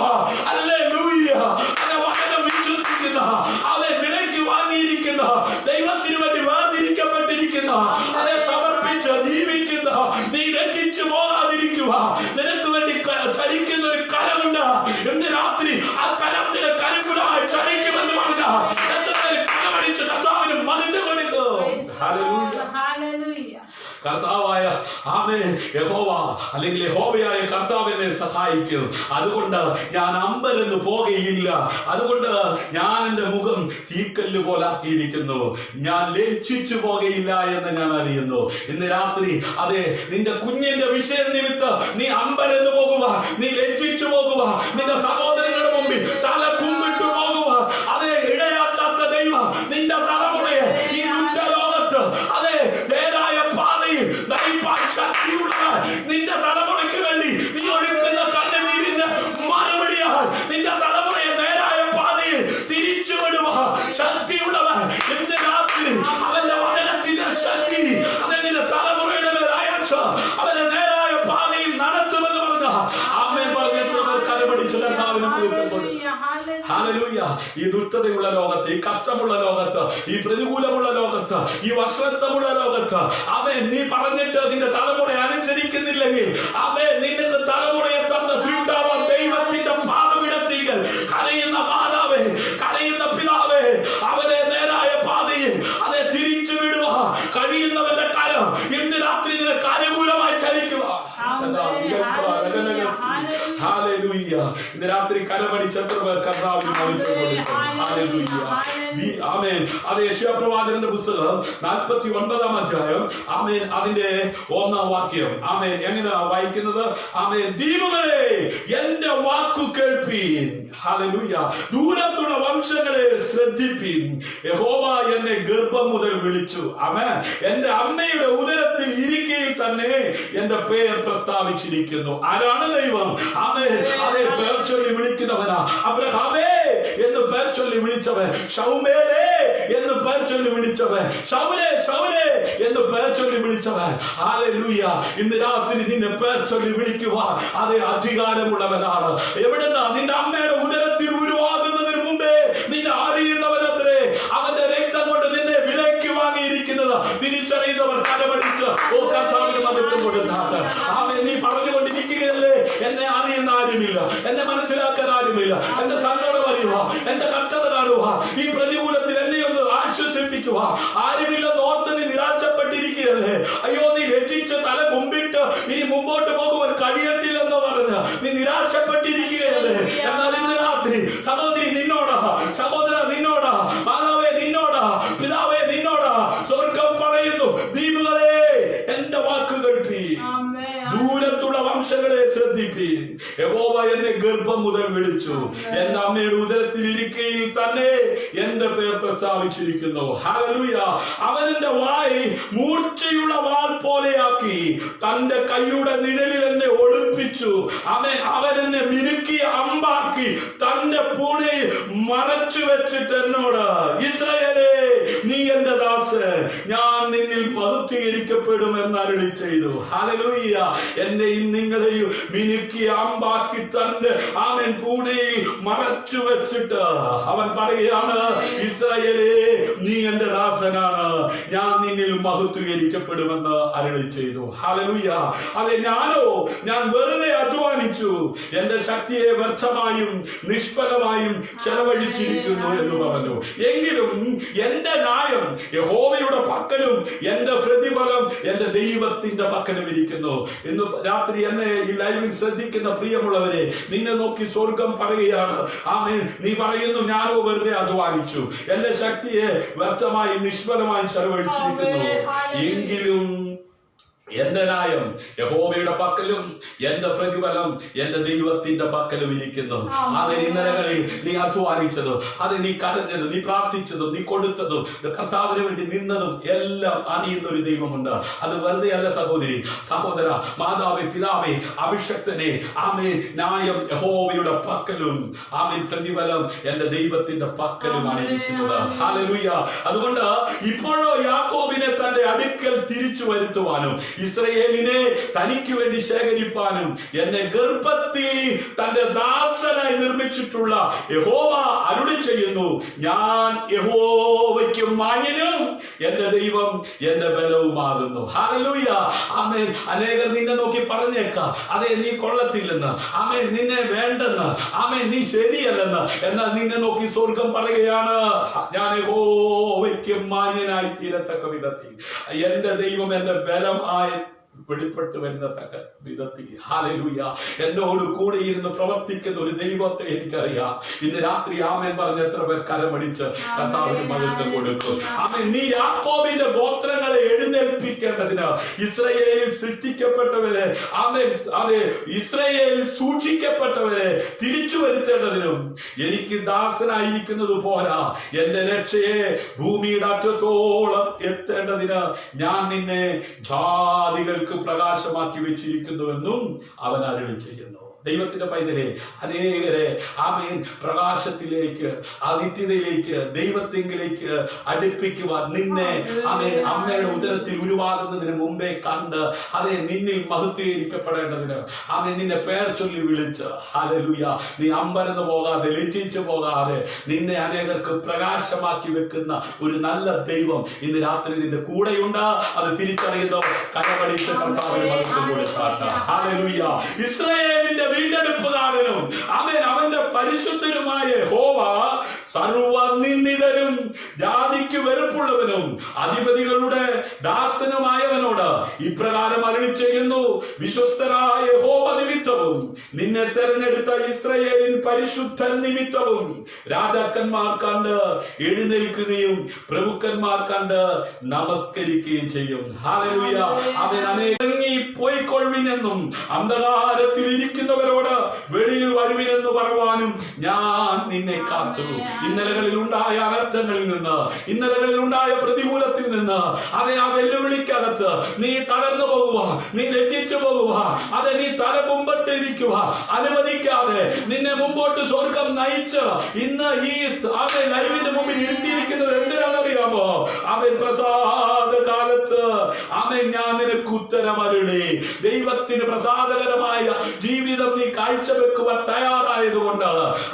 ഹല്ലേലൂയ അത് വചനം വിശ്വസിക്കുന്ന അവൻ വിലയ്ക്ക് വാങ്ങിയിരിക്കുന്ന ദൈവത്തിന് വേണ്ടി വേർതിരിക്കപ്പെട്ടിരിക്കുന്ന അതെ സമർപ്പിച്ച് ജീവിക്കുന്ന നീ ലജ്ജിച്ചു പോകാതിരിക്കുക. നിനക്ക് വേണ്ടി ചലിക്കുന്ന ഒരു കരമുണ്ട്. ഇന്ന് രാത്രി ആ കരം നിനക്ക് അനുകൂലമായി ചലിക്കുമെന്ന് പറഞ്ഞ എത്ര പേര് കരമടിച്ച് കർത്താവിന് മഹത്വം കൊടുക്കും. ഹല്ലേലൂയ. കർത്താവായ ആമേൻ യഹോവ അല്ലെങ്കിൽ യഹോവയായ കർത്താവിനെ സഹായിക്കും. അതുകൊണ്ട് ഞാൻ അമ്പരന്ന് പോകുകയില്ല. അതുകൊണ്ട് ഞാൻ എന്റെ മുഖം തീക്കല്ല് പോലാക്കിയിരിക്കുന്നു. ഞാൻ ലജ്ജിച്ചു പോകുകയില്ല എന്ന് ഞാൻ അറിയുന്നു. ഇന്ന് രാത്രി അതെ നിന്റെ കുഞ്ഞിന്റെ വിഷയം നിമിത്തം നീ അമ്പരന്ന് പോകുക, നീ ലജ്ജിച്ചു പോകുക, നിന്റെ സഹോദരങ്ങളുടെ മുമ്പിൽ തല കുമ്പിട്ടു പോകുക. അതെ ഇടയാക്കാത്ത ദൈവം നിന്റെ തലമുറയെ ഈ ദുഷ്ടലോകത്ത് അതെ നേരായ പാതയിൽ നയിപ്പാൻ ശക്തിയുള്ളവർ നിന്റെ തലമുറയ്ക്ക് വേണ്ടി നീ ഒഴുക്കുന്ന കണ്ണുനീരിന് മറുപടിയാൽ നിന്റെ തലമുറയെ നേരായ കർത്താവിന് മഹത്വം കൊടുക്കും. ഹല്ലേലൂയ. ഈ ദുഷ്ടതയുള്ള ലോകത്ത്, ഈ കഷ്ടമുള്ള ലോകത്ത്, ഈ പ്രതികൂലമുള്ള ലോകത്ത്, ഈ വഷളത്വമുള്ള ലോകത്ത്, ആമേൻ, നീ പറഞ്ഞിട്ട് നിന്റെ തലമുറ അനുസരിക്കുന്നില്ലെങ്കിൽ, ആമേൻ, നിന്റെ തലമുറയെ തന്ന സൃഷ്ടാവാം ദൈവത്തിന്റെ പാദപീഠത്തിൽ കരയുന്ന മാതാവേ, കരയുന്ന പിതാവേ, അവരെ നേരായ പാതയിൽ അതെ തിരിച്ചു വിടുക. കഴിയുന്നവന്റെ കരം ഇന്ന് രാത്രി നിനക്ക് അനുകൂലമായി ചലിക്കുക. ഹല്ലേലൂയ. ഇന്ന് രാത്രി കരമടിച്ച് എത്ര പേർ കർത്താവിന് മഹത്വം കൊടുക്കും. ഹല്ലേലൂയ. ആമേൻ. അത് യെശയ്യാ പ്രവാചകന്റെ പുസ്തകം 49-ാം അധ്യായം, ആമേൻ, അതിന്റെ 1-ാം വാക്യം. ആമേൻ. എങ്ങനെയാ വായിക്കുന്നത്? ആമേൻ. ദ്വീപുകളെ എന്റെ വാക്കു കേൾപ്പീൻ. ഹല്ലേലൂയ. ദൂരത്തുള്ള വംശങ്ങളെ ശ്രദ്ധിപ്പീൻ. യഹോവ എന്നെ ഗർഭം മുതൽ വിളിച്ചു. ആമേൻ. എന്റെ അമ്മയുടെ ഉദരത്തിൽ ഇരിക്കയിൽ തന്നെ എന്റെ പേർ പ്രസ്താവിച്ചിരിക്കുന്നു. ആരാണ് ദൈവം? ആമേൻ. അതേ പേർ ചൊല്ലി വിളിക്കുന്നവനാ. അബ്രഹാമേ എന്ന് പേർ ചൊല്ലി വിളിച്ചവൻ, ശൗമേലേ എന്ന് പേർ ചൊല്ലി വിളിച്ചവൻ, ശൗലേ ശൗലേ എന്ന് പേർ ചൊല്ലി വിളിച്ചവൻ. ഹല്ലേലൂയ. ഇന്ന് രാത്രി നിന്നെ പേർ ചൊല്ലി വിളിക്കുവാൻ അതേ അധികാരമുള്ളവനാണ്. എവിടുന്ന? നിന്റെ അമ്മയുടെ ഉദരത്തിൽ ഉരുവാകുന്നതിന് മുമ്പേ നിന്നെ അറിയുന്നവനത്രേ. അവന്റെ രക്തം കൊണ്ട് നിന്നെ വിലയ്ക്ക് വാങ്ങിയിരിക്കുന്നത് തിരിച്ചറിയുന്നവർ കരമടിച്ച് ഓ കർത്താവിന് മഹത്വം കൊടുത്താണ്. ആമേൻ. നീ പറഞ്ഞുകൊണ്ടിരിക്കുകയല്ലേ, എന്നെ അറിയുന്ന ആരുമില്ല, എന്നെ മനസ്സിലാക്കാൻ ആരുമില്ല, എന്റെ സങ്കടം അറിയുക, എന്റെ കഷ്ടത കാണുക, ഈ പ്രതികൂലത്തിൽ എന്നെ ഒന്ന് ആശ്വസിപ്പിക്കുക ആരുമില്ലെന്ന് ഓർത്ത് നീ നിരാശപ്പെട്ടിരിക്കുകയല്ലേ. അയ്യോ, നീ രക്ഷിച്ച് തല മുമ്പിട്ട് ഇനി മുമ്പോട്ട് പോകുവാൻ കഴിയത്തില്ലെന്ന് പറഞ്ഞ് നീ നിരാശപ്പെട്ടിരിക്കുകയല്ലേ. എന്നാൽ ഇന്ന് രാത്രി സഹോദരി നിന്നോടാ, സഹോദര നിന്നോടാ, മാതാവേ നിന്നോടാ, പിതാവേ നിന്നോടാ സ്വർഗം പറയുന്നു, ദ്വീപുകളെ എന്റെ വാക്ക് കേൾപ്പീൻ, ദൂരത്തുള്ള വംശങ്ങളെ ശ്രദ്ധിപ്പീൻ. യഹോവ എന്നെ ഗർഭം മുതൽ വിളിച്ചു, എന്റെ അമ്മയുടെ ഉദരത്തിൽ ഇരിക്കയിൽ തന്നെ എന്റെ പേർ പ്രസ്താവിച്ചിരിക്കുന്നു. ഹല്ലേലൂയ. അവൻ എന്റെ വായ് മൂർച്ചയുള്ള വാൾ പോലെയാക്കി, തന്റെ കൈയുടെ നിഴലിൽ എന്നെ ഒളിപ്പിച്ചു. അവൻ എന്നെ മിനുക്കി അമ്പാക്കി, തന്റെ പൂണയിൽ മറച്ചു വെച്ചിട്ട് എന്നോട്, ഇസ്രായേലേ നീ എന്റെ ദാസൻ, ഞാൻ നിന്നിൽ മഹത്വീകരിക്കപ്പെടും എന്ന് അരുളി ചെയ്തു. ഹല്ലേലൂയ. എന്നെയും നിങ്ങളെയും മിനുക്കി അമ്പാക്കി തന്റെ ആമേൻ പൂണയിൽ മറച്ചു വെച്ചിട്ട് അവൻ പറയുകയാണ്, ഇസ്രായേലേ നീ എന്റെ ദാസനാണ്, ഞാൻ നിന്നിൽ മഹത്വീകരിക്കപ്പെടുമെന്ന് അരുളി ചെയ്തു. ഹല്ലേലൂയ. അതെ, ഞാൻ വെറുതെ അധ്വാനിച്ചു, എന്റെ ശക്തിയെ വ്യർത്ഥമായും നിഷ്ഫലമായും ചെലവഴിച്ചിരിക്കുന്നു എന്ന് പറഞ്ഞു. എങ്കിലും എന്റെ ന്യായം യഹോവയുടെ പക്കലും എന്റെ പ്രതിഫലം എന്റെ ദൈവത്തിന്റെ പക്കലും ഇരിക്കുന്നു. ഇന്ന് രാത്രി എന്നെ ഈ ലൈവിൽ ശ്രദ്ധിക്കുന്ന പ്രിയമുള്ളവരെ, നിന്നെ നോക്കി സ്വർഗം പറയുകയാണ്, ആമേൻ, നീ പറയുന്നു ഞാനോ വെറുതെ അധ്വാനിച്ചു, എന്റെ ശക്തിയെ വ്യർത്ഥമായി നിഷ്ഫലമായി ചെലവഴിച്ചിരിക്കുന്നു. എങ്കിലും എന്റെ ന്യായം യഹോവയുടെ പക്കലും എന്റെ പ്രതിഫലം എന്റെ ദൈവത്തിന്റെ പക്കലും ഇരിക്കുന്നു. അത് ഇന്നലകളിൽ നീ അധ്വാനിച്ചതും, അത് നീ കരഞ്ഞതും, നീ പ്രാർത്ഥിച്ചതും, നീ കൊടുത്തതും, കർത്താവിന് വേണ്ടി നിന്നതും എല്ലാം അറിയുന്ന ഒരു ദൈവമുണ്ട്. അത് വെറുതെ അല്ല സഹോദരി, സഹോദര, മാതാവേ, പിതാവേ, അഭിഷക്തനെ, ആമേൻ, ന്യായം യഹോവയുടെ പക്കലും, ആമേൻ, പ്രതിഫലം എന്റെ ദൈവത്തിന്റെ പക്കലുമാണ് ഇരിക്കുന്നത്. ഹല്ലേലൂയ. അതുകൊണ്ട് ഇപ്പോഴോ യാക്കോബിനെ തന്റെ അടുക്കൽ തിരിച്ചു വരുത്തുവാനും ഇസ്രായേലിനെ തനിക്ക് വേണ്ടി ശേഖരിപ്പാനും എന്നെ ഗർഭത്തിൽ തന്റെ ദാസനായി നിർമ്മിച്ചിട്ടുള്ള യഹോവ അരുളി ചെയ്യുന്നു, ഞാൻ യഹോവയ്ക്ക് മാന്യനും എന്റെ ദൈവം എന്റെ ബലവുമാകുന്നു. ഹല്ലേലൂയ. ആമേൻ. അനേകർ നിന്നെ നോക്കി പറഞ്ഞേക്കാം, അതെ നീ കൊള്ളത്തില്ലെന്ന്, ആമേൻ, നിന്നെ വേണ്ടെന്ന്, ആമേൻ, നീ ശരിയല്ലെന്ന്. എന്നാൽ നിന്നെ നോക്കി സ്വർഗം പറയുകയാണ്, ഞാൻ യഹോവയ്ക്ക് മാന്യനായി തീരത്തക്ക വിധത്തിൽ എന്റെ ദൈവം എന്റെ ബലം വെളിപ്പെട്ടു വരുന്ന തക്ക വിധത്തിൽ. ഹല്ലേലൂയ. എന്നോട് കൂടെ ഇരുന്ന് പ്രവർത്തിക്കുന്ന ഒരു ദൈവത്തെ എനിക്കറിയാം. ഇന്ന് രാത്രി ആമേൻ പറഞ്ഞ എത്ര പേർ കരമടിച്ച് കർത്താവിന് മഹത്വം കൊടുക്കും. ആമേൻ. നീ യാക്കോബിന്റെ ഗോത്രങ്ങളെ എഴുന്നേൽപ്പിക്കേണ്ടതിന്, ഇസ്രായേലിൽ സൃഷ്ടിക്കപ്പെട്ടവരെ, ആമേൻ, അതെ, ഇസ്രായേലിൽ സൂക്ഷിക്കപ്പെട്ടവരെ തിരിച്ചു വരുത്തേണ്ടതിനും എനിക്ക് ദാസനായിരിക്കുന്നത് പോരാ, എന്റെ രക്ഷയെ ഭൂമിയുടെ അറ്റത്തോളം എത്തേണ്ടതിന് ഞാൻ നിന്നെ ജാതികൾക്ക് പ്രകാശമാക്കി വെച്ചിരിക്കുന്നുവെന്നും അവൻ അരുളി ചെയ്യുന്നു. ദൈവത്തിന്റെ പൈതലെ, അനേകരെ ആമേൻ പ്രകാശത്തിലേക്ക്, ആ നിത്യതയിലേക്ക്, ദൈവത്തെങ്കിലേക്ക് അടുപ്പിക്കുവാൻ നിന്നെ ആമേൻ അമ്മയുടെ ഉദരത്തിൽ ഉരുവാകുന്നതിന് മുമ്പേ കണ്ട് അതെ നിന്നിൽ മഹത്വീകരിക്കപ്പെടേണ്ടതിന് ആമേൻ നിന്നെ പേർ ചൊല്ലി വിളിച്ച് ഹല്ലേലൂയ നീ അമ്പരന്ന് പോകാതെ, ലജ്ജിച്ചു പോകാതെ നിന്നെ അനേകർക്ക് പ്രകാശമാക്കി വെക്കുന്ന ഒരു നല്ല ദൈവം ഇന്ന് രാത്രി നിന്റെ കൂടെയുണ്ട്. അത് തിരിച്ചറിയുന്ന കരമടിച്ച് കർത്താവിനെ മഹത്വം കൊടുക്കാട്ടെ. ഹല്ലേലൂയ. ഇസ്രായേലിന്റെ വീണ്ടെടുപ്പുകാരനും ആമേൻ അവന്റെ പരിശുദ്ധനുമായ യഹോവ സർവനിന്ദിതനും ജാതിക്ക് വെറുപ്പുള്ളവനും അധിപതികളുടെ ദാസനുമായവനോട് ഇപ്രകാരം അരുളി ചെയ്യുന്നു, വിശ്വസ്തനായ യഹോവ നിമിത്തവും നിന്നെ തെരഞ്ഞെടുത്ത ഇസ്രായേലിൻ പരിശുദ്ധൻ നിമിത്തവും രാജാക്കന്മാർ കണ്ട് എഴുന്നേൽക്കുകയും പ്രഭുക്കന്മാർ കണ്ട് നമസ്കരിക്കുകയും ചെയ്യും. ഹല്ലേലൂയ. ആമേൻ. ഇറങ്ങി പോയിക്കൊള്ളുവിനെന്നും അന്ധകാരത്തിൽ ഇരിക്കുന്നവരോട് വെളിയിൽ വരുവിനെന്ന് പറയുവാനും ഞാൻ നിന്നെ കാത്തു. ഇന്നലകളിൽ ഉണ്ടായ അനർത്ഥങ്ങളിൽ നിന്ന്, ഇന്നലകളിൽ ഉണ്ടായ പ്രതികൂലത്തിൽ നിന്ന്, അതെ ആ വെല്ലുവിളിക്കകത്ത് നീ തകർന്നു പോകുക, നീ ലജ്ജിച്ചു പോകുക, അതെ നീ തല മുമ്പോട്ടിരിക്കുക അനുവദിക്കാതെ നിന്നെ മുമ്പോട്ട് സ്വർഗം നയിച്ച് ഇന്ന് ഈ ലൈവിന്റെ മുമ്പിൽ ഇരുത്തിയിരിക്കുന്നത് എന്തിനാണെന്നറിയാമോ? അവൻ പ്രസാദ കാലത്ത് അവൻ ഞാൻ നിനക്ക് ഉത്തരമരുളി. ദൈവത്തിന് പ്രസാദകരമായ ജീവിതം നീ കാഴ്ചവെക്കുവാൻ തയ്യാറായതുകൊണ്ട്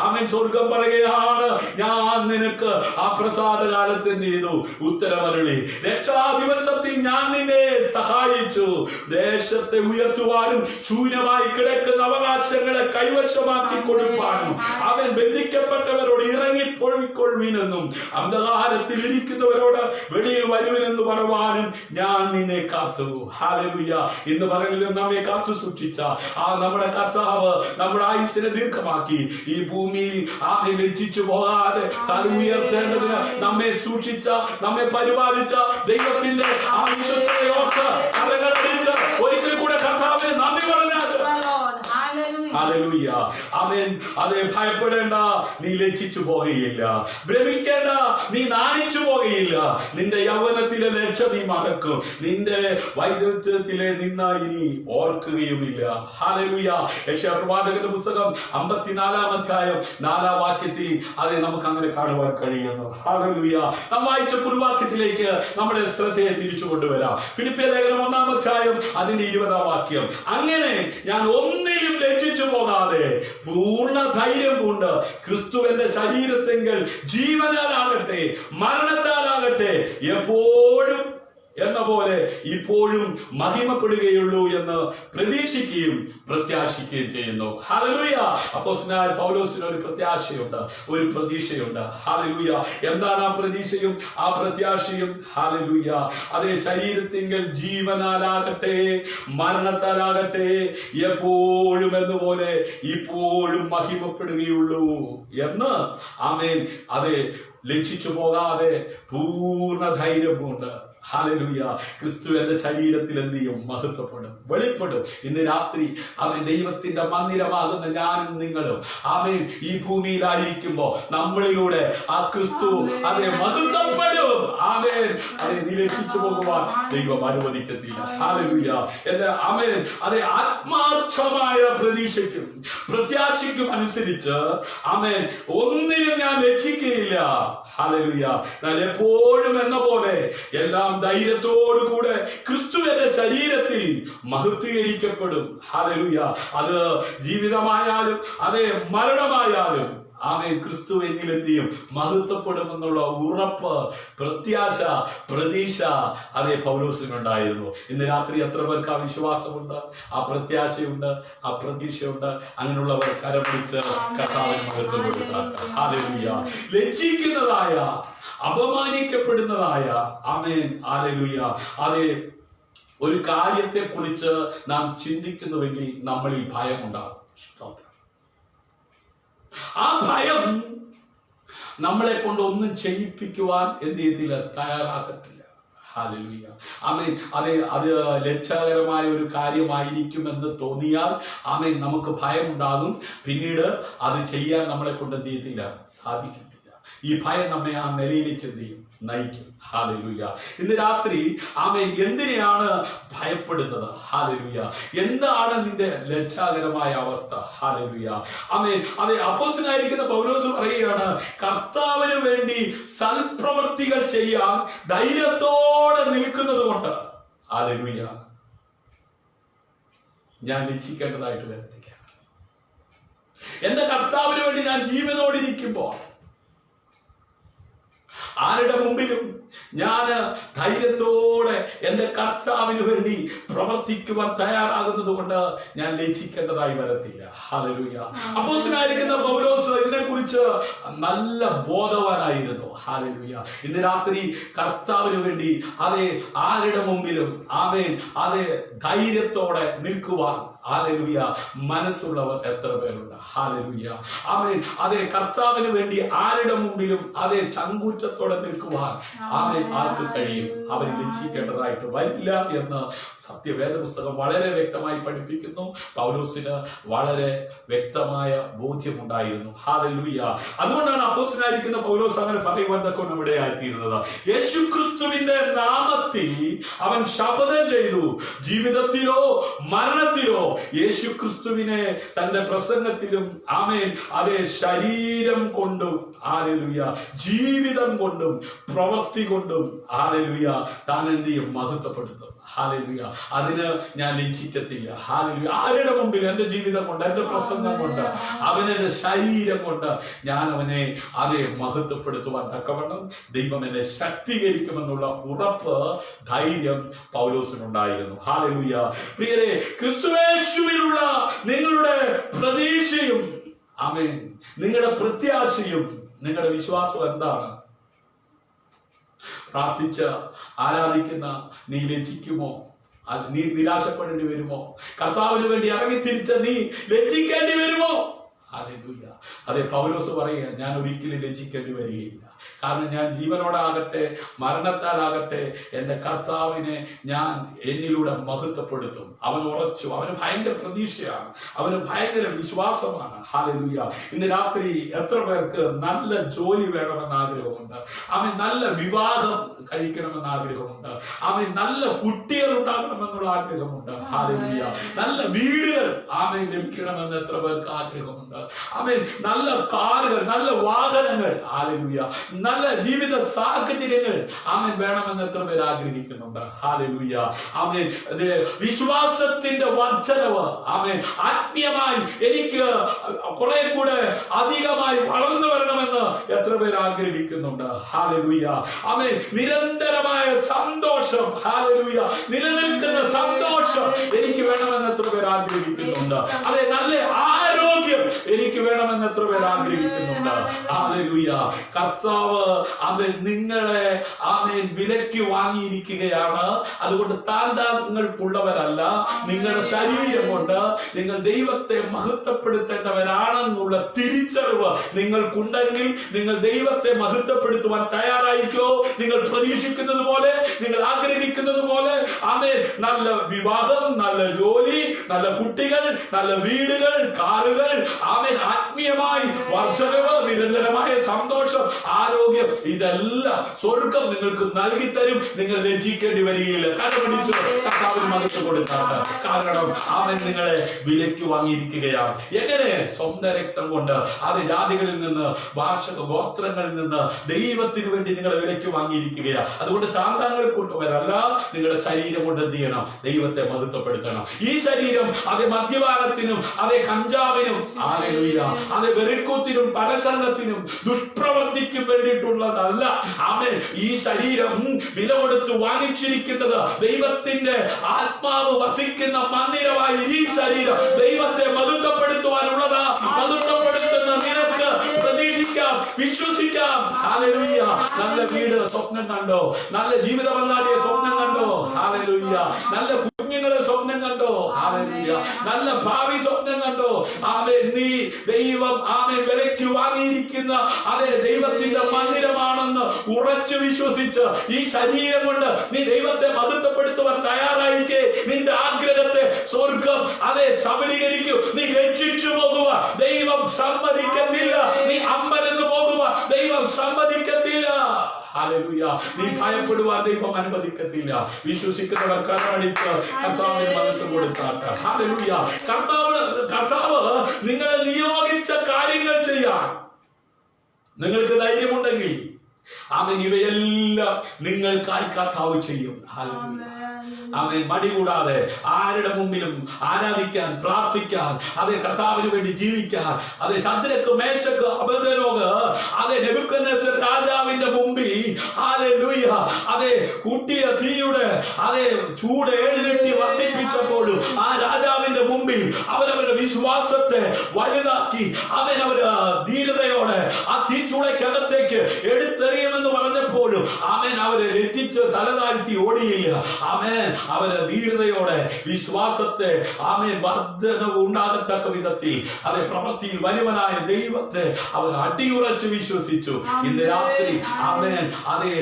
അവൻ സ്വർഗം പറയുകയാണ്, ഞാൻ നിനക്ക് ആ പ്രസാദ കാലത്ത് എന്ത് ചെയ്തു? ഉത്തരമരുളി. രക്ഷാ ദിവസത്തിൽ ഞാൻ നിന്നെ സഹായിച്ചു. ദേശത്തെ ഉയർത്തുവാനും ശൂന്യമായി കിടക്കുന്ന അവകാശങ്ങളെ കൈവശമാക്കി കൊടുക്കാനും അവൻ ബന്ധിക്കപ്പെട്ടവരോട് ഇറങ്ങിപ്പോയിക്കൊള്ളുവിനെന്നും അന്ധകാരത്തിൽ ഇരിക്കുന്നവരോട് വെളിയിൽ വരുവിനെന്ന് പറയുവാനും ഞാൻ നിന്നെ കാത്തു. ഹല്ലേലൂയ. ഇന്ന് പറയുന്നത് നമ്മെ കാത്തു സൂക്ഷിച്ച ആ നമ്മുടെ കർത്താവ് നമ്മുടെ ആയുസ്സിനെ ദീർഘമാക്കി ഈ ഭൂമിയിൽ ആമെ ലജ്ജിച്ചു പോകാതെ തല ഉയർത്തേണ്ടതിന് നമ്മെ സൂക്ഷിച്ച, നമ്മെ പരിപാലിച്ച ദൈവത്തിന്റെ ആ വിശ്വസ്തയോർത്ത് കരങ്ങളടിച്ച് ഒരിക്കൽ കൂടെ കർത്താവിനെ നന്ദി പറഞ്ഞാൽ ഹല്ലേലൂയ. ആമേൻ. അതെ, ഭയപ്പെടേണ്ട, നീ ലജ്ജിച്ചു പോകുകയില്ല. ഭ്രമിക്കേണ്ട, നീ നാണിച്ചു പോകുകയില്ല. നിന്റെ യൗവനത്തിലെ ലജ്ജ നീ മടക്കും. നിന്റെ വൈദഗ്ധ്യത്തിലെ നിന്ന ഇനി ഓർക്കുകയുമില്ല. ഹല്ലേലൂയ. യെശയ്യാ പ്രവാചകന്റെ പുസ്തകം 54-ാം അധ്യായം 4-ാം വാക്യത്തിൽ അതെ നമുക്ക് അങ്ങനെ കാണുവാൻ കഴിയുന്നു. ഹല്ലേലൂയ. നാം വായിച്ച കുറുവാക്യത്തിലേക്ക് നമ്മുടെ ശ്രദ്ധയെ തിരിച്ചു കൊണ്ടുവരാം. ഫിലിപ്പിയ ലേഖനം 1-ാം അധ്യായം അതിന്റെ 20-ാം വാക്യം. അങ്ങനെ ഞാൻ ഒന്നിലും ലജ്ജിച്ചു പോകാതെ പൂർണ്ണ ധൈര്യം കൊണ്ട് ക്രിസ്തുവിന്റെ ശരീരത്തെങ്കിൽ ജീവനാലാകട്ടെ മരണത്താലാകട്ടെ എപ്പോഴും എന്ന പോലെ ഇപ്പോഴും മഹിമപ്പെടുകയുള്ളൂ എന്ന് പ്രതീക്ഷിക്കുകയും പ്രത്യാശിക്കുകയും ചെയ്യുന്നു. ഹല്ലേലൂയ. അപ്പോസ്തലനായ പൗലോസിന് ഒരു പ്രത്യാശയുണ്ട്, ഒരു പ്രതീക്ഷയുണ്ട്. ഹല്ലേലൂയ. എന്താണ് ആ പ്രതീക്ഷയും ആ പ്രത്യാശയും? ഹല്ലേലൂയ. അതേ ശരീരത്തിങ്കൽ ജീവനാലാകട്ടെ മരണത്താലാകട്ടെ എപ്പോഴും എന്നപോലെ ഇപ്പോഴും മഹിമപ്പെടുകയുള്ളൂ എന്ന് ആമേൻ. അതെ, ലക്ഷിച്ചു പോകാതെ പൂർണ്ണ ധൈര്യം കൊണ്ട് ഹല്ലേലൂയ ക്രിസ്തു എന്റെ ശരീരത്തിൽ എന്ത് ചെയ്യും? മഹത്വപ്പെടും, വെളിപ്പെടും. ഇന്ന് രാത്രി അവൻ ദൈവത്തിന്റെ മന്ദിരമാകുന്ന ഞാനും നിങ്ങളും അവൻ ഈ ഭൂമിയിലായിരിക്കുമ്പോ നമ്മളിലൂടെ ആ ക്രിസ്തു അതെ മഹത്വപ്പെടും. ആമേൻ. അതെ, നിലക്ഷിച്ചു പോകുവാൻ ദൈവം അനുവദിക്കത്തില്ല. ഹല്ലേലൂയ. എന്റെ ആമേൻ. അതെ, ആത്മാർത്ഥമായ പ്രതീക്ഷയ്ക്കും പ്രത്യാശയ്ക്കും അനുസരിച്ച് ആമേൻ ഒന്നിനും ഞാൻ ലജ്ജിക്കുകയില്ല. ഹല്ലേലൂയ. ഞാൻ എപ്പോഴും എന്ന പോലെ എല്ലാം ധൈര്യത്തോടു കൂടെ ക്രിസ്തുവിന്റെ ശരീരത്തിൽ മഹത്വീകരിക്കപ്പെടും. ഹല്ലേലൂയ. അത് ജീവിതമായാലും അതെ മരണമായാലും ആമേൻ ക്രിസ്തു എന്നിൽ എന്ത് ചെയ്യും? മഹത്വപ്പെടുമെന്നുള്ള ഉറപ്പ്, പ്രത്യാശ, പ്രതീക്ഷ അതേ പൗലോസിനുണ്ടായിരുന്നു. ഇന്ന് രാത്രി എത്ര പേർക്ക് ആ വിശ്വാസമുണ്ട്, ആ പ്രത്യാശയുണ്ട്, ആ പ്രതീക്ഷയുണ്ട്? അങ്ങനെയുള്ളവർ കരപിടിച്ച് കർത്താവിനെ മഹത്വപ്പെടുത്താൻ. ഹല്ലേലൂയ. ലജ്ജിക്കുന്നതായ അപമാനിക്കപ്പെടുന്നതായ ആമേൻ ഹല്ലേലൂയ അതെ ഒരു കാര്യത്തെ കുറിച്ച് നാം ചിന്തിക്കുന്നുവെങ്കിൽ നമ്മളിൽ ഭയമുണ്ടാകും. ആ ഭയം നമ്മളെ കൊണ്ട് ഒന്നും ചെയ്യിപ്പിക്കുവാൻ എന്ത് ചെയ്തില്ല? തയ്യാറാക്കത്തില്ല. ഹല്ലേലൂയ. ആമേൻ. അത് ലജ്ജാകരമായ ഒരു കാര്യമായിരിക്കുമെന്ന് തോന്നിയാൽ ആമേൻ നമുക്ക് ഭയം ഉണ്ടാകും. പിന്നീട് അത് ചെയ്യാൻ നമ്മളെ കൊണ്ട് എന്ത് ചെയ്യത്തില്ല? സാധിക്കത്തില്ല. ഈ ഭയം നമ്മെ ആ നിലയിലേക്ക് എന്ത് ചെയ്യും? നയിക്കും. ഹല്ലേലൂയ. ഇന്ന് രാത്രി ആമേൻ എന്തിനെയാണ് ഭയപ്പെടുന്നത്? ഹല്ലേലൂയ. എന്താണ് നിന്റെ ലജ്ജാകരമായ അവസ്ഥ? ഹല്ലേലൂയ. ആമേൻ. അതെ, അപ്പോസ്തലനായിരിക്കുന്ന പൗലോസ് പറയുകയാണ്, കർത്താവിന് വേണ്ടി സൽപ്രവൃത്തികൾ ചെയ്യാൻ ധൈര്യത്തോടെ നിൽക്കുന്നത് കൊണ്ട് ഹല്ലേലൂയ ഞാൻ ലജ്ജിക്കേണ്ടതായിട്ട് വരത്തില്ല. എന്റെ കർത്താവിന് വേണ്ടി ഞാൻ ജീവനോടിരിക്കുമ്പോൾ ആരുടെ മുമ്പിലും ഞാൻ ധൈര്യത്തോടെ എന്റെ കർത്താവിന് വേണ്ടി പ്രവർത്തിക്കുവാൻ തയ്യാറാകുന്നത് കൊണ്ട് ഞാൻ ലജ്ജിക്കേണ്ടതായി വരത്തില്ല. ഹല്ലേലൂയ. അപ്പോസ്തലനായിരിക്കുന്ന പൗലോസ് ഇതിനെ കുറിച്ച് നല്ല ബോധവാനായിരുന്നു. ഹല്ലേലൂയ. ഇന്ന് രാത്രി കർത്താവിന് വേണ്ടി അതെ ആരുടെ മുമ്പിലും ആമേൻ അതെ ധൈര്യത്തോടെ നിൽക്കുവാൻ ഹല്ലേലൂയ മനസ്സുള്ളവർ എത്ര പേരുണ്ട്? ഹല്ലേലൂയ. ആമേൻ. അതെ കർത്താവിന് വേണ്ടി ആരുടെ മുമ്പിലും അതെ ചങ്കൂറ്റത്തോടെ നിൽക്കുവാൻ ആമേൻ ആർക്ക് കഴിയും? അവരെ ലജ്ജിക്കേണ്ടതായിട്ട് വരില്ല എന്ന് സത്യവേദ പുസ്തകം വളരെ വ്യക്തമായി പഠിപ്പിക്കുന്നു. പൗലോസിന് വളരെ വ്യക്തമായ ബോധ്യമുണ്ടായിരുന്നു. ഹല്ലേലൂയ. അതുകൊണ്ടാണ് അപ്പോസ്തലനായിരിക്കുന്ന പൗലോസ് അങ്ങനെ പറയുവാൻ തക്ക ഇവിടെ ആയിത്തീരുന്നത്. യേശുക്രിസ്തുവിന്റെ നാമത്തിൽ അവൻ ശപഥം ചെയ്തു, ജീവിതത്തിലോ മരണത്തിലോ യേശുക്രിസ്തുവിനെ തന്റെ പ്രസംഗത്തിലും ആമേൻ അതേ ശരീരം കൊണ്ടും ഹല്ലേലൂയ ജീവിതം കൊണ്ടും പ്രവൃത്തി കൊണ്ടും ഹല്ലേലൂയ താൻ എന്ത് ചെയ്യും? മഹത്വപ്പെടുത്തും. ഹല്ലേലൂയ. അതിന് ഞാൻ ലജ്ജിക്കത്തില്ല. ഹല്ലേലൂയ. ആരുടെ മുമ്പിൽ എന്റെ ജീവിതം കൊണ്ട് എന്റെ പ്രസംഗം കൊണ്ട് അവനെന്റെ ശരീരം കൊണ്ട് ഞാൻ അവനെ അതേ മഹത്വപ്പെടുത്തുവാൻ തക്കവണ്ണം ദൈവം എന്നെ ശക്തീകരിക്കുമെന്നുള്ള ഉറപ്പ് ധൈര്യം പൗലോസിനുണ്ടായിരുന്നു. ഹല്ലേലൂയ. പ്രിയരെ, ക്രിസ്തുയേശുവിലുള്ള നിങ്ങളുടെ പ്രതീക്ഷയും ആമേൻ നിങ്ങളുടെ പ്രത്യാശയും നിങ്ങളുടെ വിശ്വാസം എന്താണ്? പ്രാർത്ഥിച്ച് ആരാധിക്കുന്ന നീ ലജ്ജിക്കുമോ? നീ നിരാശപ്പെടേണ്ടി വരുമോ? കർത്താവിന് വേണ്ടി ഇറങ്ങിത്തിരിച്ച നീ ലജ്ജിക്കേണ്ടി വരുമോ? ഹല്ലേലൂയ. അതെ, പൗലോസ് പറയുക, ഞാൻ ഒരിക്കലും ലജ്ജിക്കേണ്ടി വരികയില്ല. കാരണം ഞാൻ ജീവനോടാകട്ടെ മരണത്താലാകട്ടെ എന്റെ കർത്താവിനെ ഞാൻ എന്നിലൂടെ മഹത്വപ്പെടുത്തും. അവൻ ഉറച്ചു. അവന് ഭയങ്കര പ്രതീക്ഷയാണ്, അവന് ഭയങ്കര വിശ്വാസമാണ്. ഹല്ലേലൂയ. ഇന്ന് രാത്രി എത്ര പേർക്ക് നല്ല ജോലി വേണമെന്ന് ആഗ്രഹമുണ്ട്? അവൻ നല്ല വിവാഹം കഴിക്കണമെന്ന് ആഗ്രഹമുണ്ട്. അവൻ നല്ല കുട്ടികൾ ഉണ്ടാകണമെന്നുള്ള ആഗ്രഹമുണ്ട്. ഹല്ലേലൂയ. നല്ല വീടുകൾ ആമേൻ ലഭിക്കണമെന്ന് എത്ര പേർക്ക് ആഗ്രഹമുണ്ട്? ആമേൻ. നല്ല കാറുകൾ, നല്ല വാഹനങ്ങൾ, ഹല്ലേലൂയ, നല്ല ജീവിത സാഹചര്യങ്ങൾ ആമേൻ വേണമെന്ന് എത്ര പേർ ആഗ്രഹിക്കുന്നുണ്ട്? ഹല്ലേലൂയ. ആമേൻ. വിശ്വാസത്തിന്റെ വർദ്ധനവ് ആമേൻ ആത്മീയമായി എനിക്ക് കുറെ കൂടെ അധികമായി വളർന്നു വരണമെന്ന് എത്ര പേർ ആഗ്രഹിക്കുന്നുണ്ട്? ഹല്ലേലൂയ. ആമേൻ. നിരന്തരമായ സന്തോഷം, ഹല്ലേലൂയ, നിലനിൽക്കുന്ന സന്തോഷം എനിക്ക് വേണമെന്ന് എത്ര പേർ ആഗ്രഹിക്കുന്നുണ്ട്? അതെ, നല്ല ആരോഗ്യം എനിക്ക് വേണമെന്ന് എത്ര പേർ ആഗ്രഹിക്കുന്നുണ്ട്? ഹല്ലേലൂയ. കർത്താവ് അവൻ നിങ്ങളെ ആമേൻ വിലയ്ക്ക് വാങ്ങിയിരിക്കുകയാണ്. അതുകൊണ്ട് താങ്കൾക്കുള്ളവരല്ല, നിങ്ങളുടെ ശരീരം കൊണ്ട് നിങ്ങൾ ദൈവത്തെ മഹത്വപ്പെടുത്തേണ്ടവരാണെന്നുള്ള തിരിച്ചറിവ് നിങ്ങൾക്കുണ്ടെങ്കിൽ നിങ്ങൾ ദൈവത്തെ മഹത്വപ്പെടുത്തുവാൻ തയ്യാറായിക്കോ. നിങ്ങൾ പ്രതീക്ഷിക്കുന്നത് പോലെ, നിങ്ങൾ ആഗ്രഹിക്കുന്നത് പോലെ ആമേൻ നല്ല വിവാഹം, നല്ല ജോലി, നല്ല കുട്ടികൾ, നല്ല വീടുകൾ, കാറുകൾ, ആമേൻ ആത്മീയമായി വർദ്ധനവ്, നിരന്തരമായ സന്തോഷം, ആരോഗ്യം, ഇതെല്ലാം സ്വർഗം നിങ്ങൾക്ക് നൽകി തരും. നിങ്ങൾ ലജ്ജിക്കേണ്ടി വരികയില്ല. കരപിടിച്ചു കർത്താവിന് മഹത്വം കൊടുക്കാറുണ്ട്. കാരണം അവൻ നിങ്ങളെ വിലയ്ക്ക് വാങ്ങിയിരിക്കുകയാണ്. എങ്ങനെ? സ്വന്തം രക്തം കൊണ്ട്. അത് ജാതികളിൽ നിന്ന്, ഭാഷ ഗോത്രങ്ങളിൽ നിന്ന് ദൈവത്തിന് വേണ്ടി നിങ്ങളെ വിലയ്ക്ക് വാങ്ങിയിരിക്കുകയാണ്. അതുകൊണ്ട് താങ്കൾക്കുള്ളവരല്ല, നിങ്ങളുടെ ശരീരം കൊണ്ട് എന്ത് ചെയ്യണം? ദൈവത്തെ മഹത്വപ്പെടുത്തണം. ഈ ശരീരം അത് മദ്യപാനത്തിനും അതേ കഞ്ചാവിനും അത് വെറിക്കൂത്തിനും പരസംഗത്തിനും ദുഷ്പ്രവർത്തിക്കും വേണ്ടിയിട്ടുള്ളതല്ല. ആമേൻ. ഈ ശരീരം വില കൊടുത്ത് വാങ്ങിച്ചിരിക്കുന്നത് ദൈവത്തിന്റെ ആത്മാവ് വസിക്കുന്ന മന്ദിരമായ ഈ ശരീരം ദൈവത്തെ മഹത്വപ്പെടുത്തുവാനുള്ളതാ. മഹത്വപ്പെടുത്തുന്ന നിനക്ക് പ്രതീക്ഷിക്കാം, വിശ്വസിക്കാം. ഹല്ലേലൂയ. നല്ല വീട് സ്വപ്നം കണ്ടോ? നല്ല ജീവിത പങ്കാളിയെ സ്വപ്നം കണ്ടോ? ഹല്ലേലൂയ. നല്ല കുഞ്ഞുങ്ങളെ സ്വപ്നം കണ്ടോ? ഹല്ലേലൂയ. നല്ല ഭാവി സ്വപ്നം കണ്ടോ? ആമേൻ. നീ ദൈവം ആമേൻ വിലയ്ക്ക് വാങ്ങിയിരിക്കുന്ന അതേ ദൈവത്തിന്റെ മന്ദിരമാണെന്ന് ഉറച്ചു വിശ്വസിച്ച് ഈ ശരീരം കൊണ്ട് നീ ദൈവത്തെ മഹത്വപ്പെടുത്തുവാൻ തയ്യാറായിക്കേ. നിന്റെ ആഗ്രഹത്തെ സ്വർഗം അതേ സബലീകരിക്കും. നീ ലജ്ജിച്ചു പോകുക, ദൈവം സമ്മതിക്കത്തില്ല. നീ അമ്പരന്ന് പോകുക, ദൈവം ദൈവം സമ്മതിക്കത്തില്ല. ഹല്ലേലൂയ. നീ ഭയപ്പെടുവാൻ ദൈവം അനുവദിക്കത്തില്ല. വിശ്വസിക്കുന്നവർ കരമടിച്ച് കർത്താവിന് മഹത്വം കൊടുത്താട്ടെ. ഹല്ലേലൂയ. കർത്താവ് നിങ്ങളെ നിയോഗിച്ച കാര്യങ്ങൾ ചെയ്യാൻ നിങ്ങൾക്ക് ധൈര്യമുണ്ടെങ്കിൽ അവൻ ഇവയെല്ലാം നിങ്ങൾക്കായി കർത്താവ് ചെയ്യും. ഹല്ലേലൂയ. അവൻ മടി കൂടാതെ ആരുടെ മുമ്പിലും ആരാധിക്കാൻ, പ്രാർത്ഥിക്കാൻ, അതേ കർത്താവിന് വേണ്ടി ജീവിക്കാൻ, അതേ ശദ്രക്ക്, മേശക്ക്, അബേദ്നെഗോഗ്, അതേ നെബൂഖദ്നേസർ രാജാവിന്റെ മുമ്പിൽ ഹല്ലേലൂയ അതേ കൂട്ടിയ തീയുടെ അതേ ചൂട് 7 ഇരട്ടി വർദ്ധിപ്പിച്ചപ്പോഴും ആ രാജാവിന്റെ മുമ്പിൽ അവരവരുടെ വിശ്വാസത്തെ വലുതാക്കി അവര് ധീരതയോടെ ആ തീച്ചൂളയ്ക്കകത്തേക്ക് എടുത്തെറിയുമെന്ന് പറഞ്ഞപ്പോഴും അവരെ രചിച്ച് തലതാഴ്ത്തി ഓടിയില്ല. അവര് ധീരതയോടെ വിശ്വാസത്തെ വർദ്ധനവ് ഉണ്ടാകത്തക്ക വിധത്തിൽ അതേ പ്രവൃത്തിയിൽ വലിയവനായ ദൈവത്തെ അവർ അടിയുറച്ച് വിശ്വസിച്ചു. ഇന്ന് രാത്രി അതേ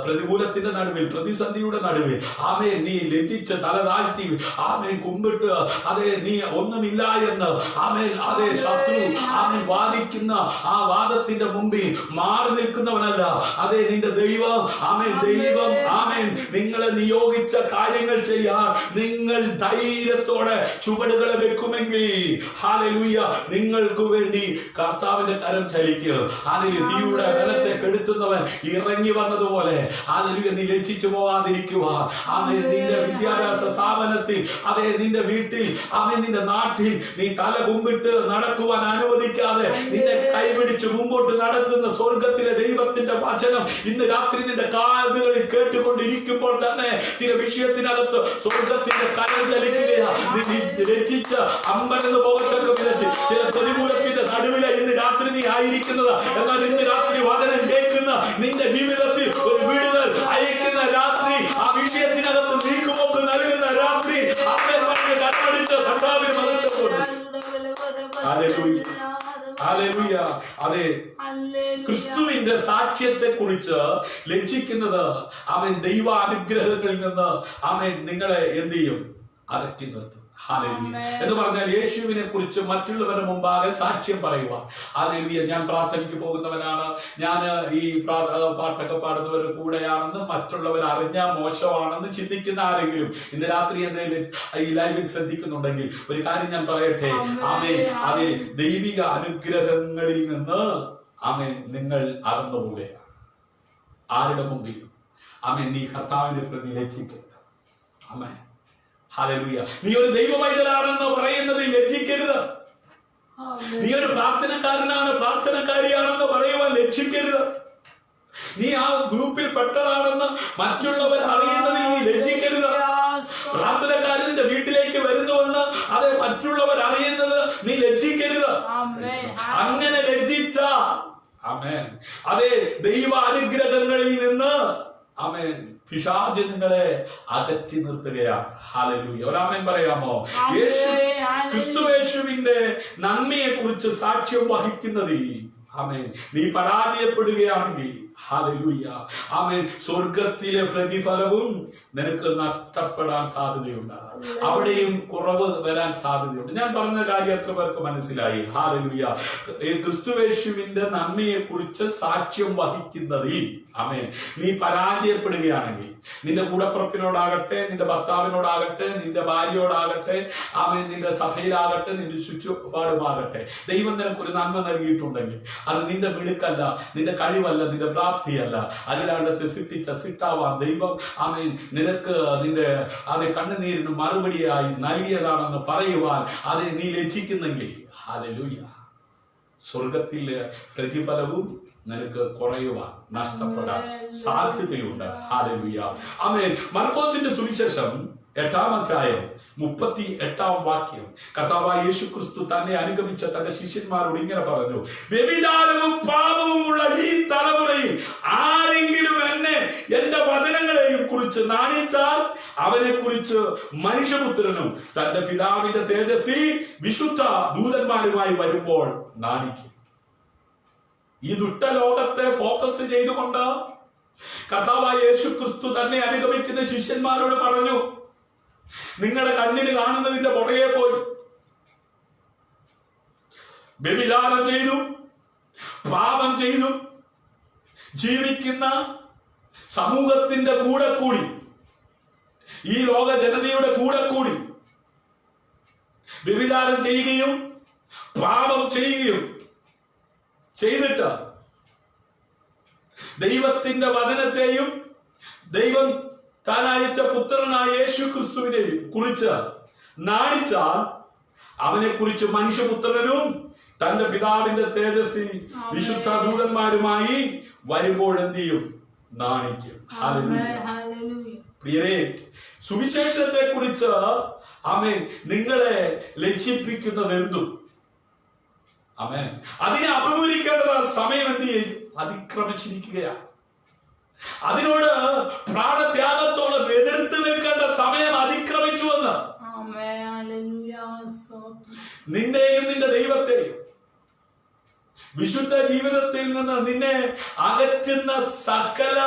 പ്രതികൂലത്തിന്റെ നടുവിൽ, പ്രതിസന്ധിയുടെ നടുവിൽ നീ ലജിച്ച് തലതാഴ്ത്തി കുമ്പിട്ട് അതേ നീ ഒന്നുമില്ല എന്ന് അതേ ശത്രു വാദിക്കുന്ന ആ വാദത്തിന്റെ മുമ്പിൽ മാറി നിൽക്കുന്നവനല്ല. അതേ നിന്റെ ദൈവം ദൈവം നിങ്ങളെ നിയോഗിച്ച കാര്യങ്ങൾ ചെയ്യാൻ നിങ്ങൾ ധൈര്യത്തോടെ ചുവടുകളെ വെക്കുമെങ്കിൽ ഹല്ലേലൂയ നിങ്ങൾക്ക് വേണ്ടി കർത്താവിന്റെ കരം ചലിക്കുക. തീയുടെ ബലത്തെ കെടുത്തുന്നവൻ ഇറങ്ങി വന്നതുപോലെ നീ ലജ്ജിച്ചു പോകാതിരിക്കുക. നിന്റെ വിദ്യാഭ്യാസ സ്ഥാപനത്തിൽ അതേ നിന്റെ വീട്ടിൽ നിന്റെ നാട്ടിൽ നീ തല കുമ്പിട്ട് നടക്കുവാൻ അനുവദിക്കാതെ നിന്നെ കൈപിടിച്ച് മുമ്പോട്ട് നടത്തുന്ന സ്വർഗത്തിലെ ദൈവത്തിന്റെ വചനം ഇന്ന് രാത്രി നിന്റെ കാതുകളിൽ കേട്ടുകൊണ്ടിരിക്കുമ്പോൾ തന്നെ ചില വിഷയത്തിനകത്ത് സ്വർഗത്തിന്റെ കരം ചലിക്കുകയാണ്. രചിച്ച അമ്പരന്ന് പോകത്തക്ക വിധത്തിൽ ചില പ്രതികൂലത്തിന്റെ നടുവില ഇന്ന് രാത്രി നീ ആയിരിക്കുന്നത്. എന്നാൽ ഇന്ന് രാത്രി വചനം കേൾക്കുന്ന നിന്റെ ജീവിതത്തിൽ ഒരു വിടുതൽ അയക്കുന്ന രാത്രി, ആ വിഷയത്തിനകത്ത് നീക്കുപോക്ക് നൽകുന്ന രാത്രി കരമടിച്ച് കർത്താവിന് മഹത്വം അതെ ക്രിസ്തുവിന്റെ സാക്ഷ്യത്തെ കുറിച്ച് ലജ്ജിക്കുന്നത് ദൈവാനുഗ്രഹങ്ങളിൽ നിന്ന് നിങ്ങളെ എന്ത് ചെയ്യും? അകറ്റി നിർത്തും. എന്ന് പറഞ്ഞാൽ യേശുവിനെ കുറിച്ച് മറ്റുള്ളവരുടെ മുമ്പാകെ സാക്ഷ്യം പറയുക. ഹല്ലേലൂയ. ഞാൻ പ്രാർത്ഥനയ്ക്ക് പോകുന്നവനാണ്, ഞാൻ ഈ പാട്ടൊക്കെ പാടുന്നവരുടെ കൂടെയാണെന്ന് മറ്റുള്ളവർ അറിഞ്ഞാൽ മോശമാണെന്ന് ചിന്തിക്കുന്ന ആരെങ്കിലും ഇന്ന് രാത്രി എന്തെങ്കിലും ഈ ലൈവിൽ ശ്രദ്ധിക്കുന്നുണ്ടെങ്കിൽ ഒരു കാര്യം ഞാൻ പറയട്ടെ. അത് ദൈവിക അനുഗ്രഹങ്ങളിൽ നിന്ന് നിങ്ങൾ അകന്നു പോവുകയാണ്. ആരുടെ മുമ്പിലും നീ കർത്താവിനെ പ്രതി ലജ്ജിക്കരുത്. ഹല്ലേലൂയ. നീ ഒരു ദൈവമൈതലാണെന്ന് പറയുന്നതിൽ ലജ്ജിക്കരുത്. നീ ഒരു പ്രാർത്ഥനക്കാരനാണ്, പ്രാർത്ഥനക്കാരിയാണെന്ന് പറയുവാൻ ലജ്ജിക്കരുത്. നീ ആ ഗ്രൂപ്പിൽ പെട്ടതാണെന്ന് മറ്റുള്ളവർ അറിയുന്നതിൽ നീ ലജ്ജിക്കരുത്. പ്രാർത്ഥനക്കാരൻ നിന്റെ വീട്ടിലേക്ക് വരുന്നുവെന്ന് അത് മറ്റുള്ളവർ അറിയുന്നത് നീ ലജ്ജിക്കരുത്. അങ്ങനെ ലജ്ജിച്ച അതേ ദൈവ അനുഗ്രഹങ്ങളിൽ നിന്ന് പിശാച് നിങ്ങളെ അകറ്റി നിർത്തുകയാണ്. ഹല്ലേലൂയ. ഒരാമേൻ പറയാമോ? ക്രിസ്തുയേശുവിന്റെ നന്മയെ കുറിച്ച് സാക്ഷ്യം വഹിക്കുന്നതിൽ നീ പരാജയപ്പെടുകയാണെങ്കിൽ ഹല്ലേലൂയ സ്വർഗത്തിലെ പ്രതിഫലവും നിനക്ക് നഷ്ടപ്പെടാൻ സാധ്യതയുണ്ട്. അവിടെയും കുറവ് വരാൻ സാധ്യതയുണ്ട്. ഞാൻ പറഞ്ഞ കാര്യം എത്ര പേർക്ക് മനസ്സിലായി? ഹല്ലേലൂയ. ക്രിസ്തുയേശുവിന്റെ നന്മയെ കുറിച്ച് സാക്ഷ്യം വഹിക്കുന്നതിൽ നീ പരാജയപ്പെടുകയാണെങ്കിൽ നിന്റെ കൂടപ്പുറപ്പിനോടാകട്ടെ, നിന്റെ ഭർത്താവിനോടാകട്ടെ, നിന്റെ ഭാര്യയോടാകട്ടെ, നിന്റെ സഭയിലാകട്ടെ, നിന്റെ ചുറ്റുപാടുമാകട്ടെ, ദൈവം നിനക്കൊരു നന്മ നൽകിയിട്ടുണ്ടെങ്കിൽ അത് നിന്റെ മിടുക്കല്ല, നിന്റെ കഴിവല്ല, നിന്റെ പ്രാപ്തിയല്ല, അതിലാണ്ടത്തെ സൃഷ്ടിച്ച സിട്ടാവാൻ ദൈവം നിനക്ക് നിന്റെ കണ്ണുനീരിന് മറുപടിയായി നൽകിയതാണെന്ന് പറയുവാൻ നീ ലജ്ജിക്കുന്നെങ്കിൽ ഹല്ലേലൂയ സ്വർഗത്തിലെ പ്രതിഫലവും നിനക്ക് കുറയുവാൻ, നഷ്ടപ്പെടാൻ സാധ്യതയുണ്ട്. ഹല്ലേലൂയ. മർക്കോസിന്റെ സുവിശേഷം 8-ാം അധ്യായം 38-ാം വാക്യം കർത്താവായ യേശു ക്രിസ്തു തന്നെ അനുഗമിച്ച തന്റെ ശിഷ്യന്മാരോട് ഇങ്ങനെ പറഞ്ഞു: വ്യഭിചാരവും പാപവുമുള്ള ഈ തലമുറയിൽ ആരെങ്കിലും എന്റെ വചനങ്ങളെയും കുറിച്ച് നാണിച്ചാൽ അവനെ കുറിച്ച് മനുഷ്യപുത്രനും തന്റെ പിതാവിന്റെ തേജസ്സിൽ വിശുദ്ധ ദൂതന്മാരുമായി വരുമ്പോൾ നാണിക്കും. ഈ ദുഷ്ടലോകത്തെ ഫോക്കസ് ചെയ്തുകൊണ്ട് കർത്താവായ യേശു ക്രിസ്തു തന്നെ അനുഗമിക്കുന്ന ശിഷ്യന്മാരോട് പറഞ്ഞു: നിങ്ങളുടെ കണ്ണിന് കാണുന്നതിന്റെ പുറകെ പോയി വ്യഭിചാരം ചെയ്തു, പാപം ചെയ്തു, ജീവിക്കുന്ന സമൂഹത്തിന്റെ കൂടെ കൂടി, ഈ ലോക ജനതയുടെ കൂടെ കൂടി വ്യഭിചാരം ചെയ്യുകയും പാപം ചെയ്യുകയും ചെയ്തിട്ട് ദൈവത്തിന്റെ വചനത്തെയും ദൈവം താൻ അയച്ച പുത്രനായ യേശു ക്രിസ്തുവിനെയും കുറിച്ച് നാണിച്ചാൽ അവനെ കുറിച്ച് മനുഷ്യപുത്രനും തന്റെ പിതാവിന്റെ തേജസ്സിൽ വിശുദ്ധ ദൂതന്മാരുമായി വരുമ്പോൾ എന്ത് ചെയ്യും? നാണിക്കും. പ്രിയരേ, സുവിശേഷത്തെ കുറിച്ച് ആമേൻ നിങ്ങളെ ലജ്ജിപ്പിക്കുന്നത് എന്തും ആമേൻ അതിനെ അഭിമുഖീകരിക്കേണ്ടത് സമയം എന്ത് ചെയ്യും? അതിക്രമിച്ചിരിക്കുകയാണ്. അതിനോട് പ്രാണത്യാഗത്തോടെ എതിർത്ത് നിൽക്കേണ്ട സമയം അതിക്രമിച്ചുവെന്ന്. നിന്റെയും നിന്റെ ദൈവത്തെയും വിശുദ്ധ ജീവിതത്തിൽ നിന്ന് നിന്നെ അകറ്റുന്ന സകല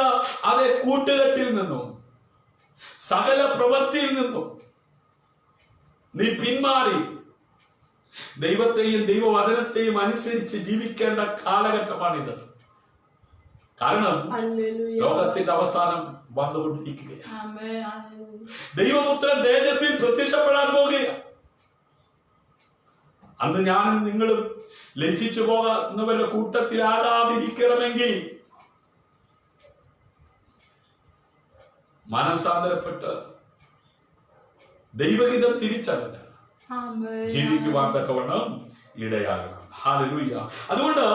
അതേ കൂട്ടുകെട്ടിൽ നിന്നും സകല പ്രവൃത്തിയിൽ നിന്നും നീ പിന്മാറി ദൈവത്തെയും ദൈവവചനത്തെയും അനുസരിച്ച് ജീവിക്കേണ്ട കാലഘട്ടമാണിത്. കാരണം ലോകത്തിന്റെ അവസാനം വന്നുകൊണ്ടിരിക്കുകയാണ്. ദൈവപുത്രൻ തേജസ്സിൽ പ്രത്യക്ഷപ്പെടാൻ പോകുകയാണ്. അന്ന് ഞാനും നിങ്ങളും ലജ്ജിച്ചു പോകുന്നവരുടെ കൂട്ടത്തിലാകാതിരിക്കണമെങ്കിൽ മനസാന്തരപ്പെട്ട് ദൈവഹിതം തിരിച്ചറിഞ്ഞ് ജീവിക്കുവാൻ തക്കവണ്ണം ഇടയാകണം. ഹല്ലേലൂയ. അതുകൊണ്ട്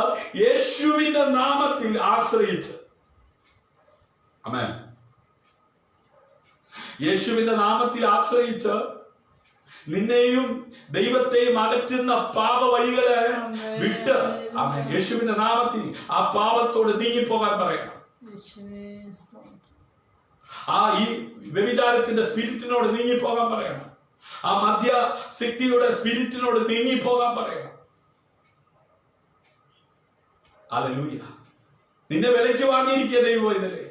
യേശുവിന്റെ നാമത്തിൽ ആശ്രയിച്ച് ആമേൻ യേശുവിന്റെ നാമത്തിൽ ആശ്രയിച്ച് നിന്നെയും ദൈവത്തെയും അകറ്റുന്ന പാപ വഴികളെ വിട്ട് ആമേൻ യേശുവിന്റെ നാമത്തിൽ ആ പാപത്തോട് നീങ്ങിപ്പോകാൻ പറയണം. ആ ഈ വ്യഭിചാരത്തിന്റെ സ്പിരിറ്റിനോട് നീങ്ങിപ്പോകാൻ പറയണം. ആ മദ്യശക്തിയുടെ സ്പിരിറ്റിനോട് നീങ്ങിപ്പോകാൻ പറയണം. ഹല്ലേലൂയ. നിന്നെ വിലയ്ക്ക് വാങ്ങിയിരിക്കുക ദൈവത്തിലെ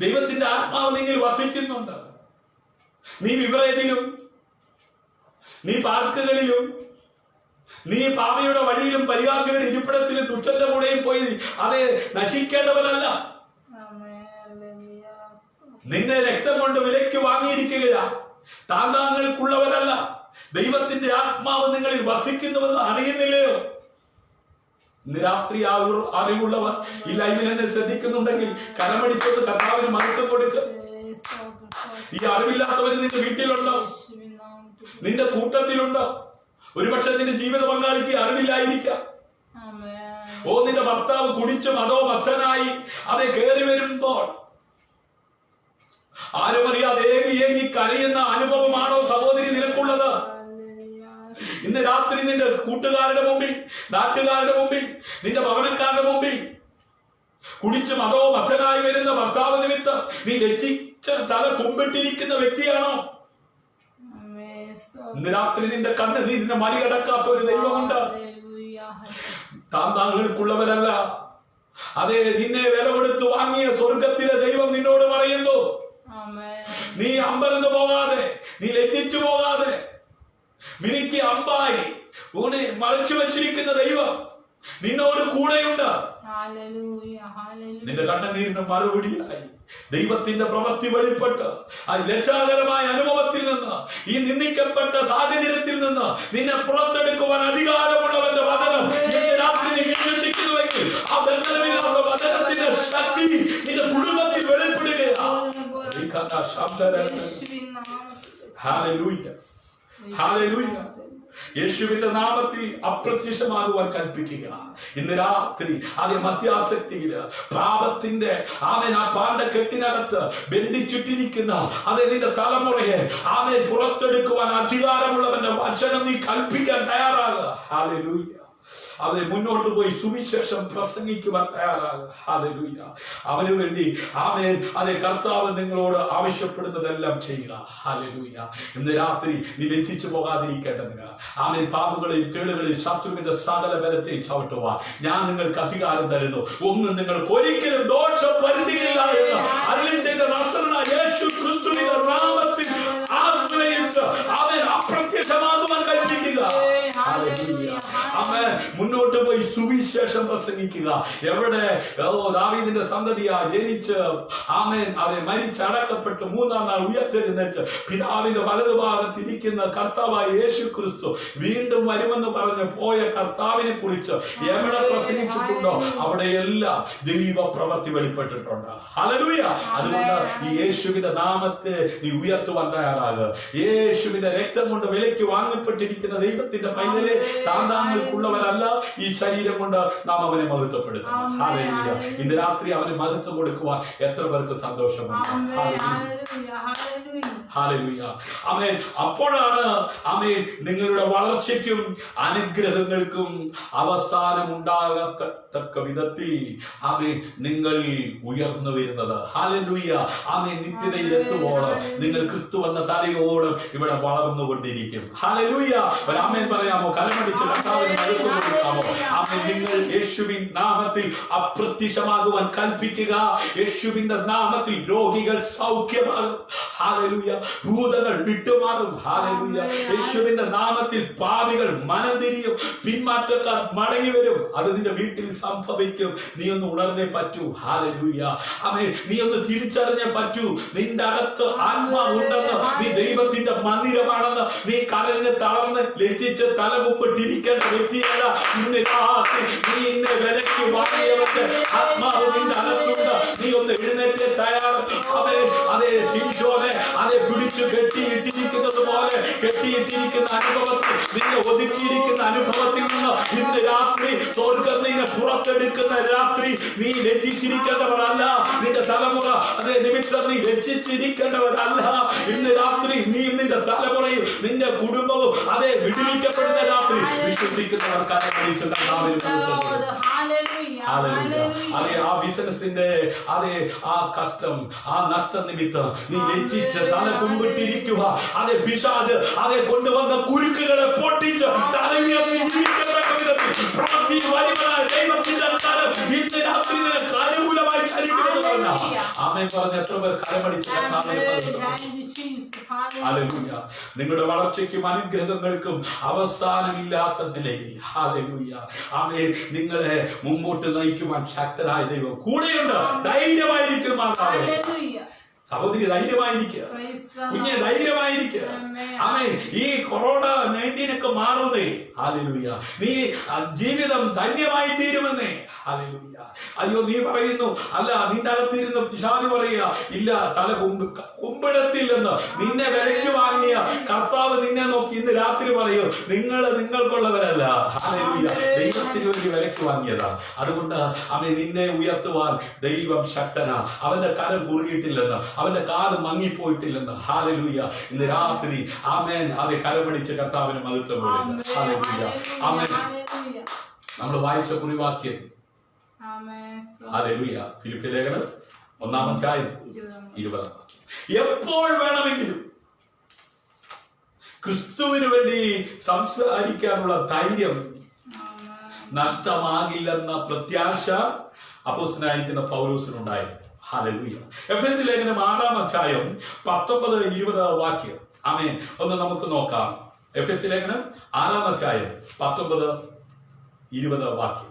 ദൈവത്തിന്റെ ആത്മാവ് നിങ്ങൾ വസിക്കുന്നുണ്ട്. നീ ബിവറേജിലും നീ പാർക്കുകളിലും നീ പാപിയുടെ വഴിയിലും പരിഹാസിയുടെ ഇരിപ്പിടത്തിലും തുറ്റന്റെ കൂടെയും പോയി അത് നശിക്കേണ്ടവനല്ല. നിന്നെ രക്തം കൊണ്ട് വിലയ്ക്ക് വാങ്ങിയിരിക്കുകയാ. താന്താങ്ങൾക്കുള്ളവരല്ല. ദൈവത്തിന്റെ ആത്മാവ് നിങ്ങളിൽ വസിക്കുന്നുവെന്ന് അറിയുന്നില്ലയോ? ഇന്ന് രാത്രി ആ അറിവുള്ളവർ ഈ ലൈവിൽ എന്നെ ശ്രദ്ധിക്കുന്നുണ്ടെങ്കിൽ കരമടിച്ചോട്ട് കർത്താവിന് മഹത്വം കൊടുക്കുക. ഈ അറിവില്ലാത്തവർ നിന്റെ വീട്ടിലുണ്ടോ? നിന്റെ കൂട്ടത്തിലുണ്ടോ? ഒരുപക്ഷെ നിന്റെ ജീവിത പങ്കാളിക്ക് അറിവില്ലായിരിക്കാം. ഓ, നിന്റെ ഭർത്താവ് കുടിച്ച് മതോ ഭക്ഷനായി അതെ കയറി വരുമ്പോൾ ആരുമറിയാതെ ഏങ്ങി കരയുന്ന അനുഭവമാണോ സഹോദരി നിനക്കുള്ളത്? ഇന്ന് രാത്രി നിന്റെ കൂട്ടുകാരുടെ മുമ്പിൽ, നാട്ടുകാരുടെ മുമ്പിൽ, നിന്റെ ഭവനക്കാരുടെ മുമ്പിൽ കുടിച്ച് മതോ ഭക്ഷനായി വരുന്ന ഭർത്താവ് നിമിത്തം നീ ലജ്ജിച്ച് തല കുമ്പിട്ടിരിക്കുന്ന വ്യക്തിയാണോ? ഇന്ന് രാത്രി നിന്റെ കണ്ണുനീരിനെ മറികടക്കാത്ത ഒരു ദൈവമുണ്ട്. താന്താങ്ങൾക്കുള്ളവരല്ല. അതെ, നിന്നെ വില കൊടുത്ത് വാങ്ങിയ സ്വർഗത്തിലെ ദൈവം നിന്നോട് പറയുന്നു, നീ അമ്പരന്ന് പോകാതെ, നീ ലജ്ജിച്ചു പോകാതെ, നിനക്ക് അമ്പായി മറച്ചു വെച്ചിരിക്കുന്ന ദൈവം നിന്നോട് കൂടെയുണ്ട്. നിന്റെ കണ്ണുനീരിന് മറുപടിയായി ദൈവത്തിന്റെ പ്രവൃത്തി വെളിപ്പെട്ട് ആ ലജ്ജാകരമായ അനുഭവത്തിൽ നിന്ന്, ഈ നിന്ദിക്കപ്പെട്ട സാഹചര്യത്തിൽ നിന്ന് നിന്നെ പുറത്തെടുക്കുവാൻ അധികാരമുള്ളവന്റെ വചനം ഇന്ന് രാത്രി നീ വിശ്വസിക്കുന്നുവെങ്കിൽ ആ ബന്ധനമില്ലാത്ത വചനത്തിന്റെ ശക്തി നിന്റെ കുടുംബത്തിൽ വെളിപ്പെടുകയാണ്. Hallelujah, hallelujah. യേശുവിന്റെ നാമത്തിൽ അപ്രത്യക്ഷമാകുവാൻ കൽപ്പിക്കുക. ഇന്ന് രാത്രി അതേ മദ്യാസക്തിയില് പാപത്തിന്റെ ആമേൻ ആ പാണ്ഡക്കെട്ടിനകത്ത് ബന്ധിച്ചിട്ടിരിക്കുന്ന അതേ നിന്റെ തലമുറയെ ആമേൻ പുറത്തെടുക്കുവാൻ അധികാരമുള്ളവന്റെ വചനം നീ കൽപ്പിക്കാൻ തയ്യാറാകുക. ഹല്ലേലൂയ. അവരെ മുന്നോട്ട് പോയി സുവിശേഷം പ്രസംഗിക്കുവാൻ തയ്യാറാകുക. ഹല്ലേലൂയ. അവന് വേണ്ടി ആമേൻ അതേ കർത്താവ് നിങ്ങളോട് ആവശ്യപ്പെടുന്നതെല്ലാം ചെയ്യുക. ഹല്ലേലൂയ. ഇന്ന് രാത്രി നീ ലജ്ജിച്ചു പോകാതിരിക്കേണ്ടതിന് ആമേൻ പാപങ്ങളെയും തേടുകളെയും ശത്രുവിന്റെ സകല ബലത്തെയും ചവിട്ടുക. ഞാൻ നിങ്ങൾക്ക് അധികാരം തരുന്നു, ഒന്നും നിങ്ങൾക്ക് ഒരിക്കലും ദോഷം വരുത്തുകയില്ല എന്ന് അരുളി ചെയ്ത നസറേയനായ യേശു ക്രിസ്തുവിന്റെ നാമത്തിൽ ആശ്രയിച്ച് ആമേൻ അപ്രത്യക്ഷമാകുവാൻ കൽപ്പിക്കുക. ഹല്ലേലൂയ. ആമേൻ. മുന്നോട്ട് പോയി സുവിശേഷം പ്രസംഗിക്കുക. എവിടെ ദാവീദിന്റെ സന്തതിയാ ജനിച്ച് അതെ മരിച്ചടക്കപ്പെട്ട് മൂന്നാം നാൾ ഉയർത്തെഴുന്നേറ്റ് പിതാവിന്റെ വലതുഭാഗത്തിരിക്കുന്ന കർത്താവായ യേശു ക്രിസ്തു വീണ്ടും വരുമെന്ന് പറഞ്ഞ് പോയ കർത്താവിനെ കുറിച്ച് എവിടെ പ്രസംഗിച്ചിട്ടുണ്ടോ അവിടെയെല്ലാം ദൈവ പ്രവൃത്തി വെളിപ്പെട്ടിട്ടുണ്ട്. ഹല്ലേലൂയ. അതുകൊണ്ട് ഈ യേശുവിന്റെ നാമത്തെ നീ ഉയർത്തുവാൻ തയ്യാറാകുക. യേശുവിന്റെ രക്തം കൊണ്ട് വിലയ്ക്ക് വാങ്ങപ്പെട്ടിരിക്കുന്ന ദൈവത്തിന്റെ പൈതലെ താന്താങ്ങൾക്കുള്ളവരല്ല ഈ ശരീരം കൊണ്ട് നാം അവനെ മഹത്വപ്പെടുത്തുന്നു. ഹല്ലേലൂയ. ഇന്ന് രാത്രി അവന് മഹത്വം കൊടുക്കുവാൻ എത്ര പേർക്ക് സന്തോഷമുണ്ട്. ഹല്ലേലൂയ. ആമേൻ. അപ്പോഴാണ് ആമേൻ നിങ്ങളുടെ വളർച്ചയ്ക്കും അനുഗ്രഹങ്ങൾക്കും അവസാനം ഉണ്ടാകത്തക്ക വിധത്തിൽ ആമേൻ നിങ്ങൾ ഉയർന്നു വരുന്നത്. ഹല്ലേലൂയ. ആമേൻ. നിത്യതയിൽ എത്തുവോളം നിങ്ങൾ ക്രിസ്തു എന്ന തലയോളം ഇവിടെ വളർന്നുകൊണ്ടിരിക്കും. ഹല്ലേലൂയ. ഒരു ആമേൻ പറയാമോ? കരമടിച്ച് കർത്താവിനെ മഹത്വം കൊടുക്കാമോ? ആമേൻ. നിങ്ങൾ യേശുവിൻ നാമത്തിൽ അപ്രത്യക്ഷമാകുവാൻ കൽപ്പിക്കുക. യേശുവിന്റെ നാമത്തിൽ രോഗികൾ സൗഖ്യമാകും. ഹല്ലേലൂയ. ഭൂതങ്ങൾ വിട്ടുമാറും. ഹല്ലേലൂയ. യേശുവിന്റെ നാമത്തിൽ പാപികൾ മനംതിരിയും. പിന്മാറ്റക്കാർ മടങ്ങി വരും. അത് നിന്റെ വീട്ടിൽ സംഭവിക്കും. നീ ഒന്ന് ഉണർന്നേ പറ്റൂ. ഹല്ലേലൂയ. ആമേൻ. നീ ഒന്ന് തിരിച്ചറിഞ്ഞേ പറ്റൂ. നിന്റെ അകത്ത് ആത്മാവുണ്ടെന്ന്, നീ ദൈവത്തിന്റെ മന്ദിരമാണെന്ന്, നീ കരഞ്ഞ് തളർന്ന് ലജ്ജിച്ച് തലകുമ്പിട്ടിരിക്കേണ്ട വ്യക്തിയല്ല. ഇന്ന് രാത്രി നീ ഇന്ന് വിലയ്ക്ക് വാങ്ങിയവർക്ക് ആത്മാവ് നിന്റെ അകത്തുണ്ട്. നീ ഒന്ന് എഴുന്നേറ്റ് തയ്യാറ്. അതേ ശിംശോനെ അതേ പിടിച്ചു കെട്ടിയിട്ടിരിക്കുന്നത് പോലെ കെട്ടിയിട്ടിരിക്കുന്ന അനുഭവത്തിൽ, നിന്നെ ഒതുക്കിയിരിക്കുന്ന അനുഭവത്തിൽ നിന്ന് ഇന്ന് രാത്രി സ്വർഗ്ഗം നിന്നെ പുറത്തെടുക്കുന്ന രാത്രി നീ ലജ്ജിച്ചിരിക്കേണ്ടവരല്ല. നിന്റെ തലമുറ അതേ നിമിത്തം നീ ലജ്ജിച്ചിരിക്കേണ്ടവരല്ല. ഇന്ന് രാത്രി നീ നിന്റെ തലമുറയും നിന്റെ കുടുംബവും അതേ വിടുവിക്കപ്പെടുന്ന രാത്രി വിശ്വസിക്കുന്നവർ കരമടിച്ച് അതെ ആ ബിസിനസിന്റെ അതേ ആ കഷ്ടം ആ നഷ്ട നിമിത്തം നീ ലജ്ജിച്ച് തല കുമ്പിട്ടിരിക്കുക. അതേ പിശാച് അതേ കൊണ്ടുവന്ന കുരുക്കുകളെ പൊട്ടിച്ച് തല ഉയർത്തി ജീവിക്കത്തക്ക വിധത്തിൽ പ്രവൃത്തി വലിയവനായ ദൈവത്തിന്റെ കരം ഇന്ന് രാത്രി നിനക്ക് അനുകൂലമായി ചലിക്കുമെന്ന് പറഞ്ഞ ആമേൻ പറഞ്ഞ എത്ര പേർ കരമടിച്ച് ഹല്ലേലൂയ. നിങ്ങളുടെ വളർച്ചയ്ക്കും അനുഗ്രഹങ്ങൾക്കും അവസാനമില്ലാത്ത നിലയിൽ ഹല്ലേലൂയ ആമേൻ നിങ്ങളെ മുമ്പോട്ട് നയിക്കുവാൻ ശക്തനായ ദൈവം കൂടെയുണ്ട്. ധൈര്യമായിരിക്കും. സഹോദരി ധൈര്യമായിരിക്കുക. കുഞ്ഞെ ധൈര്യമായിരിക്കുക. ആമേൻ. ഈ കൊറോണ-19 ഒക്കെ മാറുന്നേ. ഹല്ലേലൂയ. നീ ജീവിതം ധന്യമായി തീരുമെന്നേ. ഹല്ലേലൂയ. അയ്യോ നീ പറയുന്നു അല്ല നിന്റെ അകത്തിരുന്ന് പിശാച് പറയുക ഇല്ല തല കുമ്പിടത്തില്ലെന്ന്. നിന്നെ വിലയ്ക്ക് വാങ്ങിയ കർത്താവ് നിന്നെ നോക്കി ഇന്ന് രാത്രി പറയൂ നിങ്ങൾക്കുള്ളവരല്ല. ഹല്ലേലൂയ. ദൈവത്തിന് വേണ്ടി വിലയ്ക്ക് വാങ്ങിയതാ. അതുകൊണ്ട് ആമേൻ നിന്നെ ഉയർത്തുവാൻ ദൈവം ശക്തനാ. അവന്റെ കരം കുറുകിയിട്ടില്ലെന്ന്, അവന്റെ കാല് മങ്ങിപ്പോയിട്ടില്ലെന്ന്. ഹല്ലേലൂയ. ഇന്ന് രാത്രി ആമേൻ അതെ കരമടിച്ച് കർത്താവിന് മഹത്വം കൊടുക്കുക. ഹല്ലേലൂയ. ആമേൻ. നമ്മൾ വായിച്ച കുറിവാക്യം ഹല്ലേലൂയ ഫിലിപ്പിയ ലേഖനം 1-20 എപ്പോൾ വേണമെങ്കിലും ക്രിസ്തുവിന് വേണ്ടി സംസാരിക്കാനുള്ള ധൈര്യം നഷ്ടമാകില്ലെന്ന പ്രത്യാശ അപ്പോസ്തലനായിരിക്കുന്ന പൗലോസിനുണ്ടായിരുന്നു. ഹല്ലേലൂയ. എഫെസ്യ ലേഖനം 6-19 ആമേൻ. ഒന്ന് നമുക്ക് നോക്കാം. എഫെസ്യ ലേഖനം 6-19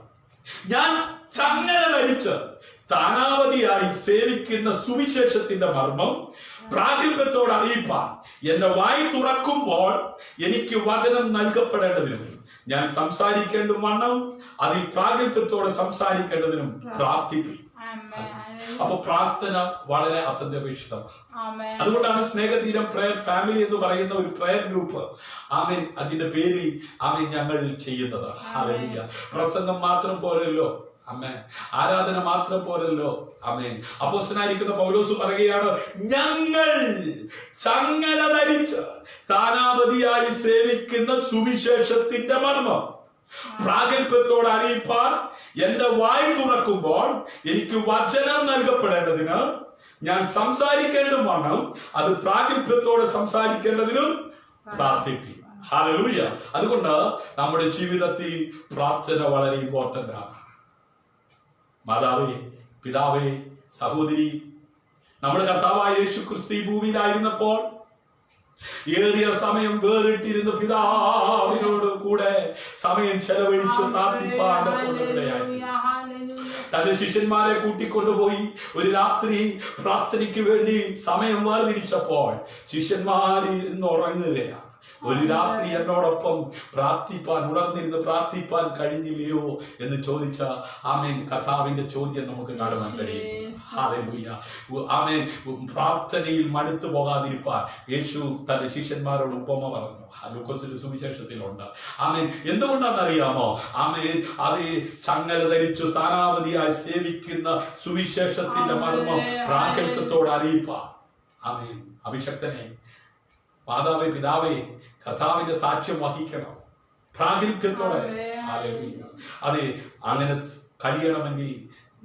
ഞാൻ ചങ്ങല ധരിച്ച് സ്ഥാനാപതിയായി സേവിക്കുന്ന സുവിശേഷത്തിന്റെ മർമ്മം പ്രാഗൽഭ്യത്തോടെ അറിയിപ്പാൻ എന്റെ വായി തുറക്കുമ്പോൾ എനിക്ക് വചനം നൽകപ്പെടേണ്ടതിനും ഞാൻ സംസാരിക്കേണ്ടും വണ്ണം അതിൽ പ്രാഗൽഭ്യത്തോടെ സംസാരിക്കേണ്ടതിനും പ്രാർത്ഥിക്കും. അപ്പൊ പ്രാർത്ഥന വളരെ അത്യന്താപേക്ഷിതമാണ്. അതുകൊണ്ടാണ് സ്നേഹതീരം പ്രയർ ഫാമിലി എന്ന് പറയുന്ന ഒരു പ്രയർ ഗ്രൂപ്പ് ആമേൻ അതിന്റെ പേരിൽ ആമേൻ ഞങ്ങൾ ചെയ്യുന്നത്. ഹല്ലേലൂയ. പ്രസംഗം മാത്രം പോരല്ലോ, ആമേൻ. ആരാധന മാത്രം പോരല്ലോ, ആമേൻ. അപ്പോസ്തലനായിരിക്കുന്ന പൗലോസ് പറയുകയാണ് ഞങ്ങൾ ചങ്ങല ധരിച്ച് സ്ഥാനാപതിയായി സേവിക്കുന്ന സുവിശേഷത്തിന്റെ മർമ്മം പ്രാഗൽഭ്യത്തോടെ അറിയിപ്പാൻ എന്റെ വായി തുറക്കുമ്പോൾ എനിക്ക് വചനം നൽകപ്പെടേണ്ടതിന് ഞാൻ സംസാരിക്കേണ്ടും വണ്ണം അത് പ്രാഗൽഭ്യത്തോടെ സംസാരിക്കേണ്ടതിനും പ്രാർത്ഥിക്കും. ഹല്ലേലൂയ. അതുകൊണ്ട് നമ്മുടെ ജീവിതത്തിൽ പ്രാർത്ഥന വളരെ ഇമ്പോർട്ടന്റ് ആണ്. മാതാവേ, പിതാവേ, സഹോദരി, നമ്മുടെ കർത്താവായ യേശു ക്രിസ്തു ഭൂമിയിലായിരുന്നപ്പോൾ ഏറിയ സമയം വേറിട്ടിരുന്ന പിതാവിനോട് കൂടെ സമയം ചെലവഴിച്ച് പ്രാർത്ഥിപ്പാൻ ഇടയായി. തന്റെ ശിഷ്യന്മാരെ കൂട്ടിക്കൊണ്ടുപോയി ഒരു രാത്രി പ്രാർത്ഥനയ്ക്ക് വേണ്ടി സമയം വേർതിരിച്ചപ്പോൾ ശിഷ്യന്മാരിന്ന് ഉറങ്ങുകയാണ്. ഒരു രാത്രി എന്നോടൊപ്പം പ്രാർത്ഥിപ്പാൻ ഉണർന്നിരുന്ന് പ്രാർത്ഥിപ്പാൻ കഴിഞ്ഞില്ലയോ എന്ന് ചോദിച്ച ആമേൻ കർത്താവിന്റെ ചോദ്യം നമുക്ക് കാണുവാൻ കഴിയും. ഹല്ലേലൂയ. ആമേൻ പ്രാർത്ഥനയിൽ മടുത്തു പോകാതിരിപ്പാൻ യേശു തന്റെ ശിഷ്യന്മാരോട് ഉപമ പറഞ്ഞു. ലൂക്കോസിന്റെ സുവിശേഷത്തിലുണ്ട്. ആമേൻ എന്തുകൊണ്ടാണെന്നറിയാമോ? ആമേൻ അത് ചങ്ങല ധരിച്ചു സ്ഥാനാപതിയായി സേവിക്കുന്ന സുവിശേഷത്തിന്റെ മർമ്മം പ്രാഗൽഭ്യത്തോടെ അറിയിപ്പാൻ. ആമേൻ അഭിഷക്തനെ മാതാവേ പിതാവേ കർത്താവിന്റെ സാക്ഷ്യം വഹിക്കണം പ്രാഗൽഭ്യത്തോടെ. അതെ, അങ്ങനെ കഴിയണമെങ്കിൽ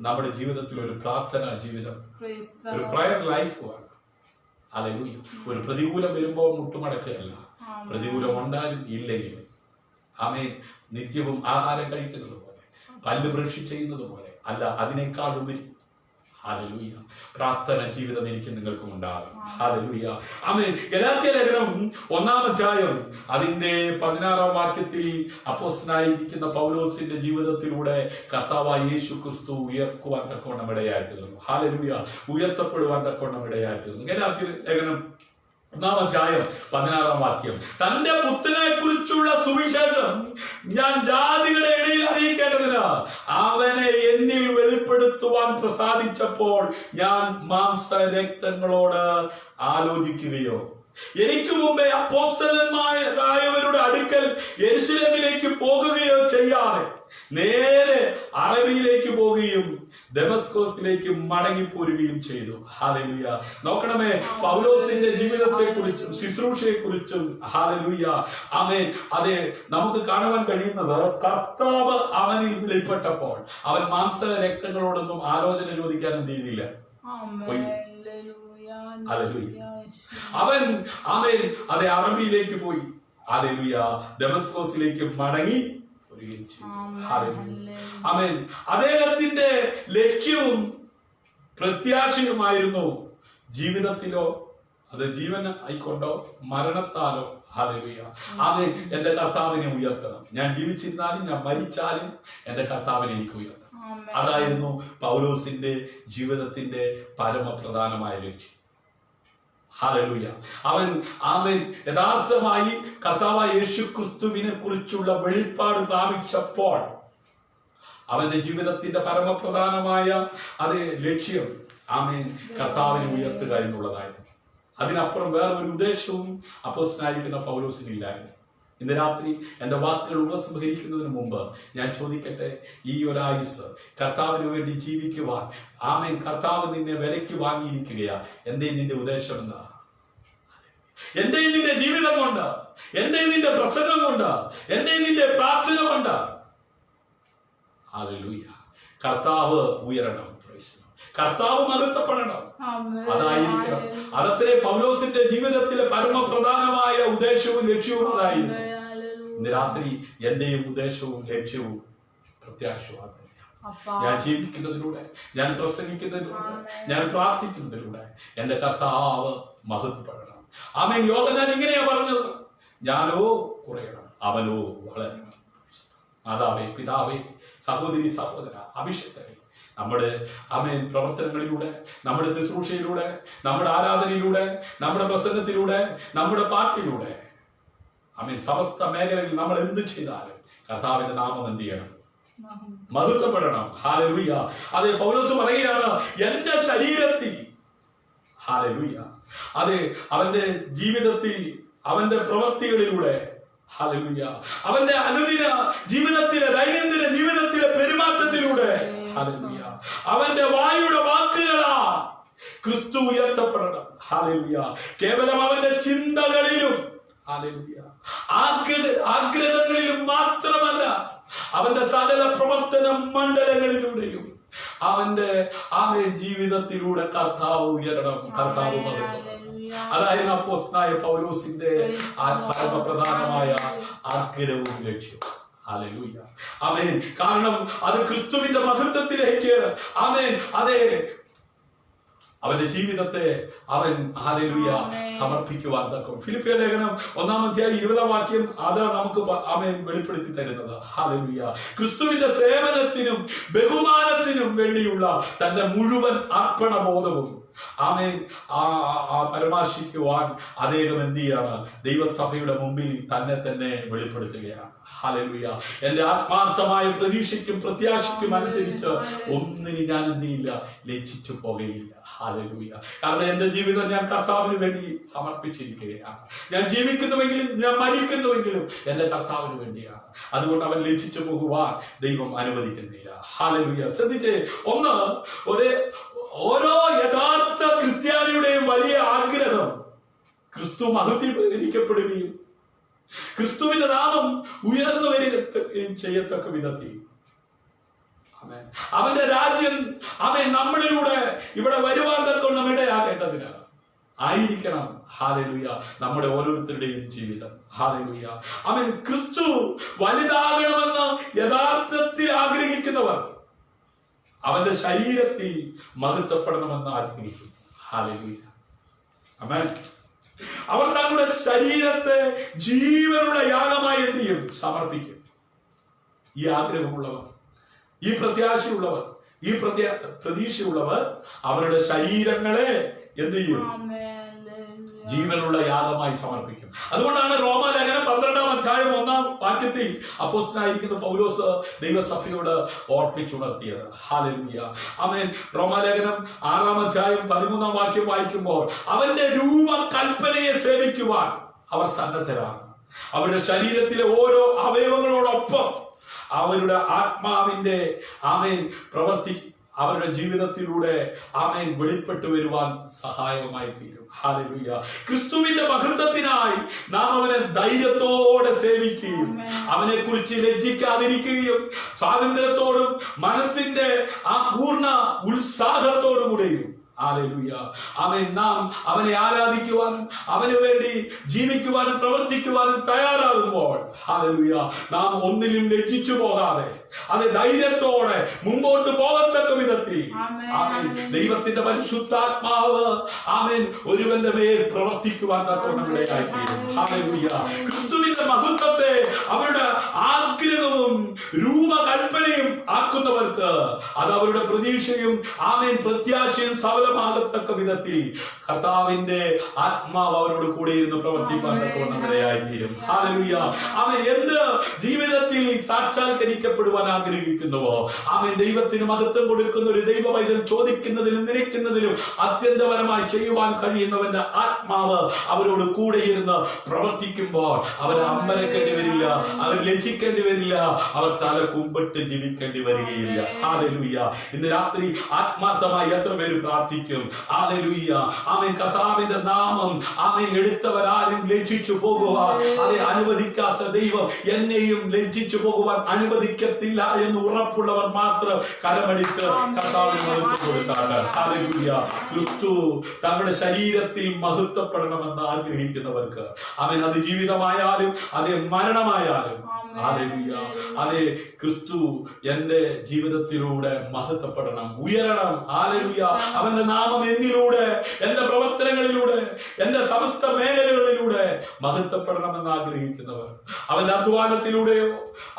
നമ്മുടെ ജീവിതത്തിൽ ഒരു പ്രാർത്ഥനാ ജീവിതം, ഒരു പ്രയർ ലൈഫ് വേണം. ഹല്ലേലൂയ. ഒരു പ്രതികൂലം വരുമ്പോൾ മുട്ടുമടക്കുകയല്ല, പ്രതികൂലം ഉണ്ടാലും ഇല്ലെങ്കിലും ആമേൻ നിത്യവും ആഹാരം കഴിക്കുന്നത് പോലെ, പല്ല് ബ്രഷ് ചെയ്യുന്നത് പോലെ അല്ല, അതിനേക്കാൾ ഉപരി ഹല്ലേലൂയ പ്രാർത്ഥന ജീവിതം എനിക്ക് നിങ്ങൾക്കും ഉണ്ടാകും. ഹല്ലേലൂയ. ആമേൻ. ഗലാത്യ ലേഖനം 1-ാം അധ്യായം അതിന്റെ 16-ാം വാക്യത്തിൽ അപ്പോസ്തലനായിരിക്കുന്ന പൗലോസിന്റെ ജീവിതത്തിലൂടെ കർത്താവായ യേശു ക്രിസ്തു ഉയർത്തുവാൻ തക്കവണ്ണം ഇടയായി തീർന്നു. ഹല്ലേലൂയ. ഉയർത്തപ്പെടുവാൻ തക്കവണ്ണം ഇടയായി തീർന്നു. ഗലാത്യ ലേഖനം 1-ാം അധ്യായം 16-ാം വാക്യം, തന്റെ പുത്രനെ കുറിച്ചുള്ള സുവിശേഷം ഞാൻ ജാതികളുടെ ഇടയിൽ അറിയിക്കേണ്ടതിന് അവനെ എന്നിൽ വെളിപ്പെടുത്തുവാൻ പ്രസാദിച്ചപ്പോൾ ഞാൻ മാംസരക്തങ്ങളോട് ആലോചിക്കുകയോ എനിക്ക് മുമ്പേ അപ്പോസ്തലന്മാരായവരുടെ അടുക്കൽ യെരൂശലേമിലേക്ക് പോകുകയോ ചെയ്യാതെ നേരെ അറബിയിലേക്ക് പോകുകയും ദമസ്കോസിലേക്ക് മടങ്ങിപ്പോരുകയും ചെയ്തു. ഹല്ലേലൂയ. നോക്കണമേ, പൗലോസിന്റെ ജീവിതത്തെ കുറിച്ചും ശുശ്രൂഷയെ കുറിച്ചും ഹല്ലേലൂയ ആമേൻ അതെ നമുക്ക് കാണുവാൻ കഴിയുന്നത് കർത്താവ് അവനിൽ വെളിപ്പെട്ടപ്പോൾ അവൻ മാംസ രക്തങ്ങളോടൊന്നും ആലോചന ചോദിക്കാൻ എന്ത് ചെയ്തില്ല. അവൻ ആമേൻ അതെ അറബിയിലേക്ക് പോയി. ഹല്ലേലൂയ. ദമസ്കോസിലേക്ക് മടങ്ങി ആമേൻ. അദ്ദേഹത്തിന്റെ ലക്ഷ്യവും പ്രത്യാശയുമായിരുന്നു ജീവിതത്തിലോ അത് ജീവൻ ആയിക്കൊണ്ടോ മരണത്താലോ ഹല്ലേലൂയ ആമേൻ എന്റെ കർത്താവിനെ ഉയർത്തണം. ഞാൻ ജീവിച്ചിരുന്നാലും ഞാൻ മരിച്ചാലും എന്റെ കർത്താവിനെ എനിക്ക് ഉയർത്തണം. അതായിരുന്നു പൗലോസിന്റെ ജീവിതത്തിന്റെ പരമപ്രധാനമായ ലക്ഷ്യം. ഹല്ലേലൂയ. അവൻ ആമേൻ യഥാർത്ഥമായി കർത്താവായ യേശു ക്രിസ്തുവിനെ കുറിച്ചുള്ള വെളിപ്പാട് പ്രാപിച്ചപ്പോൾ അവന്റെ ജീവിതത്തിന്റെ പരമപ്രധാനമായ അതേ ലക്ഷ്യം ആമേൻ കർത്താവിനെ ഉയർത്തുക എന്നുള്ളതായിരുന്നു. അതിനപ്പുറം വേറൊരു ഉദ്ദേശവും അപ്പോസ്തലനായിരിക്കുന്ന പൗലോസിനില്ലായിരുന്നു. ഇന്ന് രാത്രി എന്റെ വാക്കുകൾ ഉപസംഹരിക്കുന്നതിന് മുമ്പ് ഞാൻ ചോദിക്കട്ടെ, ഈ ഒരായുസ് കർത്താവിന് വേണ്ടി ജീവിക്കുവാൻ ആമേൻ കർത്താവ് നിന്നെ വിലയ്ക്ക് വാങ്ങിയിരിക്കുകയാ. എന്തേ നിന്റെ ഉദ്ദേശം എന്താ? എന്തേ നിന്റെ ജീവിതം കൊണ്ട്? എന്തേ നിന്റെ പ്രസംഗം കൊണ്ട്? എന്തേ നിന്റെ പ്രാർത്ഥന കൊണ്ട്? ഹല്ലേലൂയ. കർത്താവ് ഉയരണം, കർത്താവ് മഹത്വപ്പെടണം. അതായിരിക്കണം. അതത്രേ പൗലോസിന്റെ ജീവിതത്തിലെ പരമപ്രധാനമായ ഉദ്ദേശവും ലക്ഷ്യവും അതായിരുന്നു. ഇന്ന് രാത്രി എന്റെയും ഉദ്ദേശവും ലക്ഷ്യവും പ്രത്യാശയുമാണ്. ഞാൻ ജീവിക്കുന്നതിലൂടെ, ഞാൻ പ്രസംഗിക്കുന്നതിലൂടെ, ഞാൻ പ്രാർത്ഥിക്കുന്നതിലൂടെ എന്റെ കർത്താവ് മഹത്വപ്പെടണം. ആമേൻ. യോഹന്നാൻ ഇങ്ങനെയാ പറഞ്ഞത്, ഞാനോ കുറയണം അവനോ വളരണം. മാതാവേ പിതാവേ സഹോദരി സഹോദര അഭിഷേകരെ, നമ്മുടെ ആമേൻ പ്രവർത്തനങ്ങളിലൂടെ, നമ്മുടെ ശുശ്രൂഷയിലൂടെ, നമ്മുടെ ആരാധനയിലൂടെ, നമ്മുടെ പ്രസംഗത്തിലൂടെ, നമ്മുടെ പാട്ടിലൂടെ ആമേൻ സമസ്ത മേഖലകളിൽ നമ്മൾ എന്ത് ചെയ്താലും കർത്താവിന്റെ നാമം എന്ത് ചെയ്യണം? മഹത്വപ്പെടണം. ഹല്ലേലൂയ. അതെ, പൗലോസ് പറയുകയാണ്, എന്റെ ശരീരത്തിൽ ഹല്ലേലൂയ അതെ അവന്റെ ജീവിതത്തിൽ അവന്റെ പ്രവൃത്തികളിലൂടെ ഹല്ലേലൂയ അവന്റെ അനുദിന ജീവിതത്തിലെ ദൈനംദിന ജീവിതത്തിലെ പെരുമാറ്റത്തിലൂടെ ഹല്ലേലൂയ അവന്റെ വായുടെ വാക്കുകളാ ക്രിസ്തു ഉയർത്തപ്പെടണം. ഹല്ലേലൂയ. കേവലം അവന്റെ ചിന്തകളിലും ഹല്ലേലൂയ ആഗ്രഹങ്ങളിലും മാത്രമല്ല, അവന്റെ സകല പ്രവർത്തന മണ്ഡലങ്ങളിലൂടെയും അവന്റെ ജീവിതത്തിലൂടെ കർത്താവ് ഉയരണം, കർത്താവ് മഹത്വപ്പെടണം. അതായിരുന്നു അപ്പോസ്തലനായ പൗലോസിന്റെ പരമപ്രധാനമായ ആഗ്രഹവും ലക്ഷ്യവും. ഹല്ലേലൂയ. ആമേൻ. കാരണം അത് ക്രിസ്തുവിന്റെ മഹത്വത്തിലേക്ക് ആമേൻ അതെ അവന്റെ ജീവിതത്തെ അവൻ ഹല്ലേലൂയ സമർപ്പിക്കുവാൻ തക്കും. ഫിലിപ്പിയ ലേഖനം 1-ാം അധ്യായം 20-ാം വാക്യം അത് നമുക്ക് അവൻ വെളിപ്പെടുത്തി തരുന്നത്. ഹല്ലേലൂയ. ക്രിസ്തുവിന്റെ സേവനത്തിനും ബഹുമാനത്തിനും വേണ്ടിയുള്ള തന്റെ മുഴുവൻ അർപ്പണബോധവും ആമേൻ പരമാർശിക്കുവാൻ അദ്ദേഹം എന്ത് ചെയ്യാണ്? ദൈവസഭയുടെ മുമ്പിൽ തന്നെ വെളിപ്പെടുത്തുകയാണ്. ഹല്ലേലൂയ. എന്റെ ആത്മാർത്ഥമായ പ്രതീക്ഷയ്ക്കും പ്രത്യാശയ്ക്കും അനുസരിച്ച് ഒന്നിനും ഞാൻ എന്ത് ചെയ്യില്ല, ലജ്ജിച്ചു പോകുകയില്ല. ഹല്ലേലൂയ. കാരണം എന്റെ ജീവിതം ഞാൻ കർത്താവിന് വേണ്ടി സമർപ്പിച്ചിരിക്കുകയാണ്. ഞാൻ ജീവിക്കുന്നുവെങ്കിലും ഞാൻ മരിക്കുന്നുവെങ്കിലും എന്റെ കർത്താവിന് വേണ്ടിയാണ്. അതുകൊണ്ട് അവൻ ലജ്ജിച്ചു പോകുവാൻ ദൈവം അനുവദിക്കുന്നില്ല. ഹല്ലേലൂയ. ശ്രദ്ധിച്ചേ, ഒന്ന് ഓരോ യഥാർത്ഥ ക്രിസ്ത്യാനിയുടെയും വലിയ ആഗ്രഹം ക്രിസ്തു മഹത്വീകരിക്കപ്പെടുകയും ക്രിസ്തുവിന്റെ നാമം ഉയർന്നു വരികയും ചെയ്യത്തക്ക വിധത്തിൽ അവന്റെ രാജ്യം അവൻ നമ്മളിലൂടെ ഇവിടെ വരുവാൻ തക്കവണ്ണം ഇടയാകേണ്ടതിന് ആയിരിക്കണം. ഹല്ലേലൂയ. നമ്മുടെ ഓരോരുത്തരുടെയും ജീവിതം. ഹല്ലേലൂയ. അവൻ ക്രിസ്തു വലുതാകണമെന്ന് യഥാർത്ഥത്തിൽ ആഗ്രഹിക്കുന്നവർ അവന്റെ ശരീരത്തിൽ മഹത്വപ്പെടണമെന്ന് ആഗ്രഹിക്കുന്നു. ഹല്ലേലൂയ. ആമേൻ. അവർ തങ്ങളുടെ ശരീരത്തെ ജീവനുള്ള യാഗമായി എന്ത് ചെയ്യും? സമർപ്പിക്കും. ഈ ആഗ്രഹമുള്ളവർ, ഈ പ്രത്യാശയുള്ളവർ, ഈ പ്രതീക്ഷയുള്ളവർ അവരുടെ ശരീരങ്ങളെ എന്ത് ചെയ്യും? ജീവനുള്ള യാഗമായി സമർപ്പിക്കും. അതുകൊണ്ടാണ് റോമാലേഖനം 12-ാം അധ്യായം 1-ാം വാക്യത്തിൽ അപ്പോസ്തലനായിരിക്കുന്ന പൗലോസ് ദൈവസഭയോട് ഓർപ്പിച്ചുണർത്തിയത്. ഹല്ലേലൂയ. ആമേൻ. റോമാലേഖനം 6-ാം അധ്യായം 13-ാം വാക്യം വായിക്കുമ്പോൾ അവന്റെ രൂപകൽപ്പനയെ സേവിക്കുവാൻ അവർ സന്നദ്ധരാണ്. അവരുടെ ശരീരത്തിലെ ഓരോ അവയവങ്ങളോടൊപ്പം അവരുടെ ആത്മാവിന്റെ ആമേൻ പ്രവർത്തി അവരുടെ ജീവിതത്തിലൂടെ ആമേൻ വെളിപ്പെട്ടു വരുവാൻ സഹായകമായി തീരും. ഹല്ലേലൂയ. ക്രിസ്തുവിന്റെ മഹത്വത്തിനായി നാം അവനെ ധൈര്യത്തോടെ സേവിക്കുകയും അവനെ കുറിച്ച് ലജ്ജിക്കാതിരിക്കുകയും സ്വാതന്ത്ര്യത്തോടും മനസ്സിന്റെ ആ പൂർണ്ണ ഉത്സാഹത്തോടു കൂടെയും ഹല്ലേലൂയ ആമേൻ നാം അവനെ ആരാധിക്കുവാനും അവന് വേണ്ടി ജീവിക്കുവാനും പ്രവർത്തിക്കുവാനും തയ്യാറാകുമ്പോൾ ഹല്ലേലൂയ നാം ഒന്നിലും ലജ്ജിച്ചു പോകാതെ അത് ധൈര്യത്തോടെ മുമ്പോട്ട് പോകത്തക്ക വിധത്തിൽ ആമേൻ ദൈവത്തിന്റെ പരിശുദ്ധാത്മാവ് ആമേൻ ഒരുവന്റെ മേൽ പ്രവർത്തിക്കുവാൻ ഇടയായിത്തീരും. ഹല്ലേലൂയ. ക്രിസ്തുവിന്റെ മഹത്വത്തെ അവരുടെ ആഗ്രഹവും രൂപകൽപ്പനയും ആക്കുന്നവർക്ക് അത് അവരുടെ പ്രതീക്ഷയും ആമേൻ പ്രത്യാശയും സഫലമാകത്തക്ക വിധത്തിൽ കർത്താവിന്റെ ആത്മാവ് അവരോട് കൂടെ ഇരുന്ന് പ്രവർത്തിക്കാൻ ഇടയായിത്തീരും. ഹല്ലേലൂയ. അവൻ എന്ത് ജീവിതത്തിൽ സാക്ഷാത്കരിക്കപ്പെടുവാൻ ആഗ്രഹിക്കുന്നുവോ അവൻ ദൈവത്തിന് മഹത്വം കൊടുക്കുന്ന ഒരു ദൈവ പൈതൽ ചോദിക്കുന്നതിലും നിരക്കുന്നതിലും അത്യന്തപരമായി ചെയ്യുവാൻ കഴിയുന്നവന്റെ ആത്മാവ് അവരോട് കൂടെ ഇരുന്ന് പ്രവർത്തിക്കുമ്പോൾ അവർ അമ്പരക്കേണ്ടി വരില്ല, അവർ ലജ്ജിക്കേണ്ടി വരില്ല, അവർ തല കുമ്പിട്ട് ജീവിക്കേണ്ടി വരികയില്ല. ഹല്ലേലൂയ. ഇന്ന് രാത്രി ആത്മാർത്ഥമായി എത്ര പേര് പ്രാർത്ഥിക്കും? ഹല്ലേലൂയ. ആമേൻ. കർത്താവിന്റെ നാമം ആമേൻ എടുത്തവരാരും ലജ്ജിച്ചു പോകുവാൻ അത് അനുവദിക്കാത്ത ദൈവം എന്നെയും ലജ്ജിച്ചു പോകുവാൻ അനുവദിക്കത്തില്ല എന്ന് ഉറപ്പുള്ളവർ മാത്രം കരമടിച്ച് കർത്താവിന് മഹത്വം കൊടുത്താണ്. ഹല്ലേലൂയ. ക്രിസ്തു തങ്ങളുടെ ശരീരത്തിൽ മഹത്വപ്പെടണമെന്ന് ആഗ്രഹിക്കുന്നവർക്ക് അവൻ അത് ജീവിതമായാലും അത് മരണമായാലും ഹല്ലേലൂയ അതെ ക്രിസ്തു എന്റെ ജീവിതത്തിലൂടെ മഹത്വപ്പെടണം, ഉയരണം. ഹല്ലേലൂയ. അവന്റെ നാമം എന്നിലൂടെ, എന്റെ പ്രവർത്തനങ്ങളിലൂടെ, എന്റെ സമസ്ത മേഖലകളിലൂടെ മഹത്വപ്പെടണമെന്ന് ആഗ്രഹിക്കുന്നവർ അവന്റെ അധ്വാനത്തിലൂടെയോ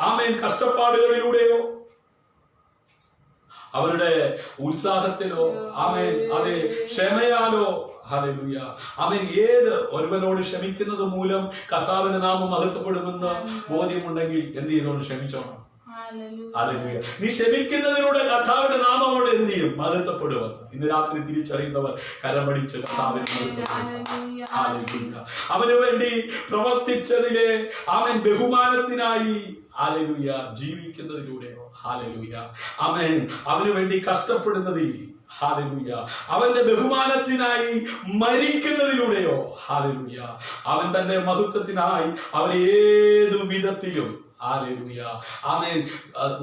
ആമേൻ കഷ്ടപ്പാടുകളിലൂടെയോ അവരുടെ ഉത്സാഹത്തിലോ ആമേൻ അതെ ക്ഷമയാലോ ഹല്ലേലൂയ ആമേൻ ഏത് ഒരുവനോട് ക്ഷമിക്കുന്നത് മൂലം കർത്താവിന്റെ നാമം മഹത്വപ്പെടുമെന്ന് ബോധ്യമുണ്ടെങ്കിൽ എന്ത് ചെയ്തോണ്ട് ക്ഷമിച്ചോണം. ഹല്ലേലൂയ. നീ ക്ഷമിക്കുന്നതിലൂടെ കർത്താവിന്റെ നാമം അവിടെ എന്ത് ചെയ്യും? മഹത്വപ്പെടുമെന്ന് ഇന്ന് രാത്രി തിരിച്ചറിയുന്നവർ കരമടിച്ച് കർത്താവിനെ മഹത്വപ്പെടുത്തുക. ഹല്ലേലൂയ. അവന് വേണ്ടി പ്രവർത്തിച്ചതിലെ അവൻ ബഹുമാനത്തിനായി ഹല്ലേലൂയ ജീവിക്കുന്നതിലൂടെയോ ഹല്ലേലൂയ ആമേൻ അവന് വേണ്ടി കഷ്ടപ്പെടുന്നതിൽ ഹല്ലേലൂയ അവന്റെ ബഹുമാനത്തിനായി മരിക്കുന്നതിലൂടെയോ ഹല്ലേലൂയ അവൻ തന്റെ മഹത്വത്തിനായി അവൻ ഏതു വിധത്തിലും ഹല്ലേലൂയ. ആമേൻ.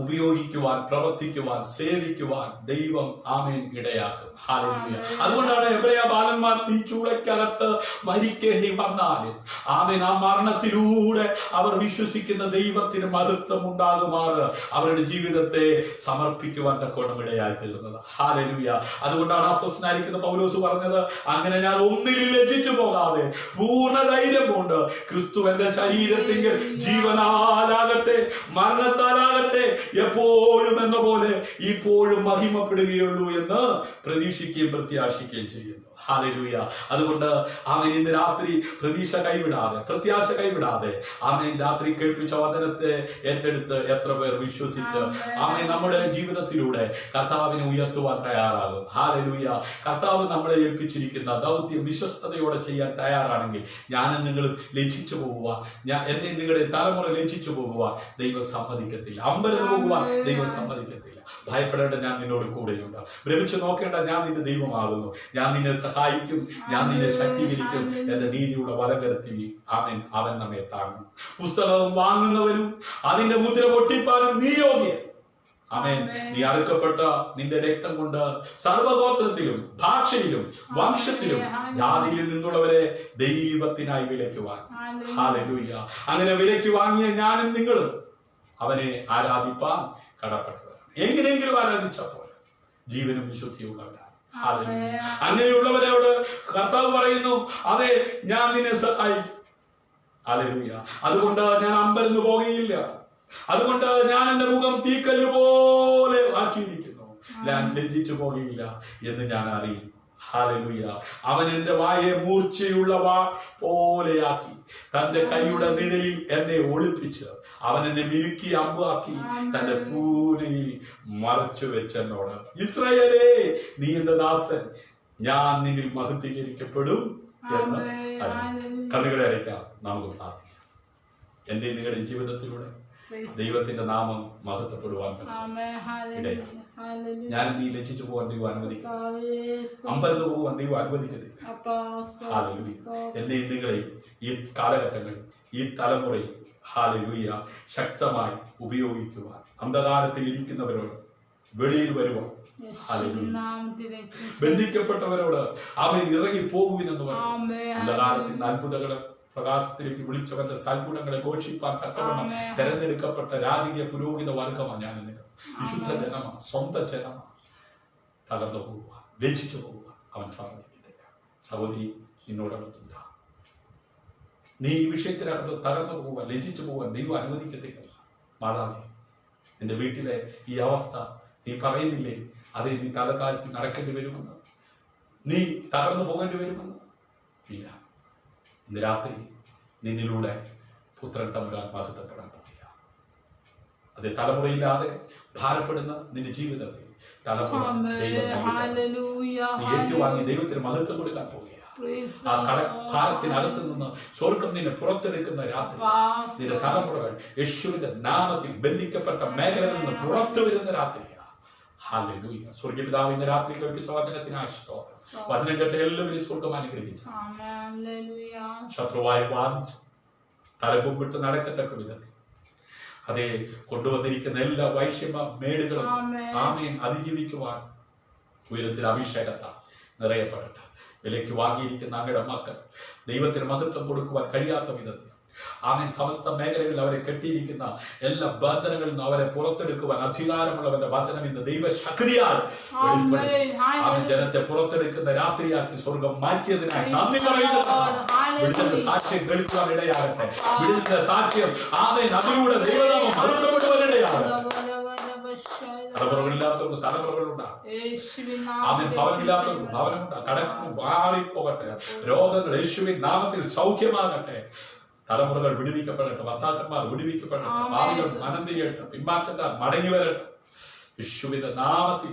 ഉപയോഗിക്കുവാൻ, പ്രവർത്തിക്കുവാൻ, സേവിക്കുവാൻ ദൈവം ആമേൻ ഇടയാക്കും. ഹല്ലേലൂയ. അതുകൊണ്ടാണ് എബ്രായ ബാലന്മാർ തീച്ചൂളയ്ക്കകത്ത് മരിക്കേണ്ടി വന്നാലും ആമേൻ ആ മരണത്തിലൂടെ അവർ വിശ്വസിക്കുന്ന ദൈവത്തിന് മഹത്വം ഉണ്ടാകുമാറ് അവരുടെ ജീവിതത്തെ സമർപ്പിക്കുവാൻ തക്കോണം ഇടയായി തീർന്നത്. ഹല്ലേലൂയ. അതുകൊണ്ടാണ് അപ്പോസ്തലനായിരിക്കുന്ന പൗലോസ് പറഞ്ഞത്, അങ്ങനെ ഞാൻ ഒന്നിലും ലജ്ജിച്ചു പോകാതെ പൂർണ്ണ ധൈര്യം കൊണ്ട് ക്രിസ്തു എന്റെ ശരീരത്തിൽ ജീവനാലാകട്ടെ മരണത്താലാകട്ടെ എപ്പോഴും എന്ന പോലെ ഇപ്പോഴും മഹിമപ്പെടുകയുള്ളൂ എന്ന് പ്രതീക്ഷിക്കുകയും പ്രത്യാശിക്കുകയും ചെയ്യുന്നു. ഹല്ലേലൂയ. അതുകൊണ്ട് ആമേൻ ഇന്ന് രാത്രി പ്രതീക്ഷ കൈവിടാതെ, പ്രത്യാശ കൈവിടാതെ ആമേൻ രാത്രി കേൾപ്പിച്ച വചനത്തെ ഏറ്റെടുത്ത് എത്ര പേർ വിശ്വസിച്ച് ആമേൻ നമ്മുടെ ജീവിതത്തിലൂടെ കർത്താവിനെ ഉയർത്തുവാൻ തയ്യാറാകും. ഹല്ലേലൂയ. കർത്താവ് നമ്മളെ ഏൽപ്പിച്ചിരിക്കുന്ന ദൗത്യം വിശ്വസ്തയോടെ ചെയ്യാൻ തയ്യാറാണെങ്കിൽ ഞാനും നിങ്ങളും ലജ്ജിച്ചു പോകുവാൻ, എന്നെ നിങ്ങളുടെ തലമുറ ലജ്ജിച്ചു പോകുവാൻ ദൈവം സമ്മതിക്കത്തില്ല. അമ്പരന്ന് പോകുവാൻ ദൈവം സമ്മതിക്കത്തില്ല. ഭയപ്പെടേണ്ട, ഞാൻ നിന്നോട് കൂടെയുണ്ട്. ഭ്രമിച്ചു നോക്കേണ്ട, ഞാൻ നിന്റെ ദൈവമാകുന്നു. ഞാൻ നിന്നെ സഹായിക്കും, ഞാൻ നിന്നെ ശക്തീകരിക്കും. എന്റെ നീതിയുള്ള വലകരത്തിൽ അവൻ നമ്മെ താങ്ങും. പുസ്തകം വാങ്ങുന്നവനും അതിന്റെ മുദ്ര പൊട്ടിപ്പാനും നീ യോഗ്യൻ. ആമേൻ. നീ അറുക്കപ്പെട്ട നിന്റെ രക്തം കൊണ്ട് സർവഗോത്രത്തിലും ഭാഷയിലും വംശത്തിലും ജാതിയിൽ നിന്നുള്ളവരെ ദൈവത്തിനായി വിലയ്ക്കുവാൻ. ഹല്ലേലൂയ. അങ്ങനെ വിലയ്ക്ക് വാങ്ങിയ ഞാനും നിങ്ങളും അവനെ ആരാധിപ്പാൻ കടപ്പെട്ടവർ. എങ്ങനെയെങ്കിലും ആരാധിച്ചപ്പോൾ ജീവനും വിശുദ്ധിയുള്ളവരാണ്. ഹല്ലേലൂയ. അങ്ങനെയുള്ളവരോട് കർത്താവ് പറയുന്നു, അതെ ഞാൻ നിന്നെ സഹായിക്കും. ഹല്ലേലൂയ. അതുകൊണ്ട് ഞാൻ അമ്പരന്ന് പോകുകയില്ല. അതുകൊണ്ട് ഞാൻ എന്റെ മുഖം തീക്കല്ല് പോലെ ആക്കിയിരിക്കുന്നു. ഞാൻ ലജ്ജിച്ചു പോകുകയില്ല എന്ന് ഞാൻ അറിയുന്നു. ഹല്ലേലൂയ. അവൻ എന്റെ വായെ മൂർച്ചയുള്ള വാ പോലെയാക്കി തന്റെ കൈയുടെ നിഴലിൽ എന്നെ ഒളിപ്പിച്ച് അവൻ എന്നെ മിനുക്കി അമ്പാക്കി തന്റെ പൂരയിൽ മറച്ചു വെച്ചെന്നോട്, ഇസ്രായേലേ നീ എന്റെ ദാസൻ, ഞാൻ നിന്നിൽ മഹത്വീകരിക്കപ്പെടും എന്ന്. കണ്ണുകളെ അടയ്ക്കാം, നമുക്ക് പ്രാർത്ഥിക്കാം. എന്റെ നിങ്ങളുടെ ജീവിതത്തിലൂടെ ദൈവത്തിന്റെ നാമം മഹത്വപ്പെടുവാൻ ഞാൻ നീ ലജ്ജിച്ചു പോകാൻ ദൈവം അനുവദിക്കും. അമ്പരന്ന് പോകാൻ ദൈവം അനുവദിക്കത്തില്ല. എന്നെയും നിങ്ങളെയും ഈ കാലഘട്ടങ്ങളിൽ, ഈ തലമുറയിൽ ഹല്ലേലൂയ ശക്തമായി ഉപയോഗിക്കുവാൻ, അന്ധകാരത്തിൽ ഇരിക്കുന്നവരോട് വെളിയിൽ വരുവാൻ, ബന്ധിക്കപ്പെട്ടവരോട് അവൻ ഇറങ്ങി പോകുവിനെന്ന് പറഞ്ഞു. അന്ധകാരത്തിന്റെ അത്ഭുതങ്ങളെ പ്രകാശത്തിലേക്ക് വിളിച്ചവന്റെ സൽഗുണങ്ങളെ ഘോഷിപ്പാൻ തക്കവണ്ണം തെരഞ്ഞെടുക്കപ്പെട്ട രാജകീയ പുരോഹിത വർഗമാണ് ഞാൻ. വിശുദ്ധ ജനമാണ്, സ്വന്തം ജനമാണ്. തകർന്നു പോവുക, ലജ്ജിച്ചു പോവുക അവൻ സമ്മതിക്കത്തില്ല. സഹോദരി, നിന്നോടടുത്തുണ്ടാ, നീ ഈ വിഷയത്തിനകത്ത് തകർന്നു പോവുക, ലജ്ജിച്ചു പോവാൻ ദൈവം അനുവദിക്കത്തില്ല. മാതാവേ, നിന്റെ വീട്ടിലെ ഈ അവസ്ഥ നീ പറയുന്നില്ലേ, അതേ നീ തലക്കാലത്ത് നടക്കേണ്ടി വരുമെന്ന്, നീ തകർന്നു പോകേണ്ടി വരുമെന്ന്? ഇല്ല. ഇന്ന് രാത്രി നിന്നിലൂടെ പുത്രൻ തമ്പുരാൻ മഹത്വപ്പെടാൻ പറ്റില്ല. അത് തലമുറയില്ലാതെ ഭാരപ്പെടുന്ന നിന്റെ ജീവിതത്തിൽ തലമുറ നീ ഏറ്റുവാങ്ങി ദൈവത്തിന് മഹത്വം കൊടുക്കാൻ പോവുകയാണ്. ആ ഭാരത്തിനകത്ത് നിന്ന് സ്വർഗം നിന്നെ പുറത്തെടുക്കുന്ന രാത്രി നിന്റെ തലമുറകൾ യേശുവിന്റെ നാമത്തിൽ ബന്ധിക്കപ്പെട്ട മേഖലയിൽ നിന്ന് പുറത്തു വരുന്ന രാത്രിയാണ്. ഹല്ലേലൂയ. സ്വർഗ്ഗപിതാവ് ഇന്ന് രാത്രി കേൾപ്പിച്ച വചനത്തിനായി സ്തോത്രം. വചനം കേട്ട എല്ലാവരെയും സ്വർഗം അനുഗ്രഹിച്ചു. ശത്രുവായി ബാധിച്ചു തലകുമ്പിട്ട് നടക്കത്തക്ക വിധത്തിൽ അതേ കൊണ്ടുവന്നിരിക്കുന്ന എല്ലാ വൈഷമ്യ മേടുകളും ആമേൻ അതിജീവിക്കുവാൻ ഉയരത്തിൽ അഭിഷേകത്താൽ നിറയപ്പെടട്ടെ. വിലയ്ക്ക് വാങ്ങിയിരിക്കുന്ന അങ്ങയുടെ മക്കൾ ദൈവത്തിന് മഹത്വം കൊടുക്കുവാൻ കഴിയാത്ത വിധത്തിൽ ആമേൻ സമസ്ത മേഖലകളിൽ അവരെ കെട്ടിയിരിക്കുന്ന എല്ലാ ബന്ധനങ്ങളിൽ നിന്ന് അവരെ പുറത്തെടുക്കുവാൻ അധികാരമുള്ളവന്റെ വചനം ഇന്ന് ദൈവശക്തിയാൽ അവൻ ജനത്തെ പുറത്തെടുക്കുന്ന രാത്രിയാക്കി സ്വർഗം മാറ്റിയതിനായി നന്ദി പറയുന്നത്. സാക്ഷ്യം കേൾക്കുവാൻ ഇടയാകട്ടെ. വിടുതലിന്റെ സാക്ഷ്യം ആമേൻ അതിലൂടെ ദൈവനാമം മഹത്വപ്പെടുവാൻ ഇടയാകട്ടെ. തലമുറകളില്ലാത്തവർക്ക് തലമുറകളുണ്ടാകും. ആമേൻ. ഭവനമില്ലാത്തവർക്ക് ഭവനമുണ്ടാകും. കടക്കുന്നു മാറിപ്പോകട്ടെ. രോഗങ്ങൾ യേശുവിൻ നാമത്തിൽ സൗഖ്യമാകട്ടെ. തലമുറകൾ വിടുവിക്കപ്പെടട്ടെ. ഭർത്താക്കന്മാർ വിടുവിക്കപ്പെടട്ടെ. ഭാവികൾ മനം തിരിയട്ടെ. പിന്മാറ്റക്കാർ മടങ്ങി വരട്ടെ. യേശുവിന്റെ നാമത്തിൽ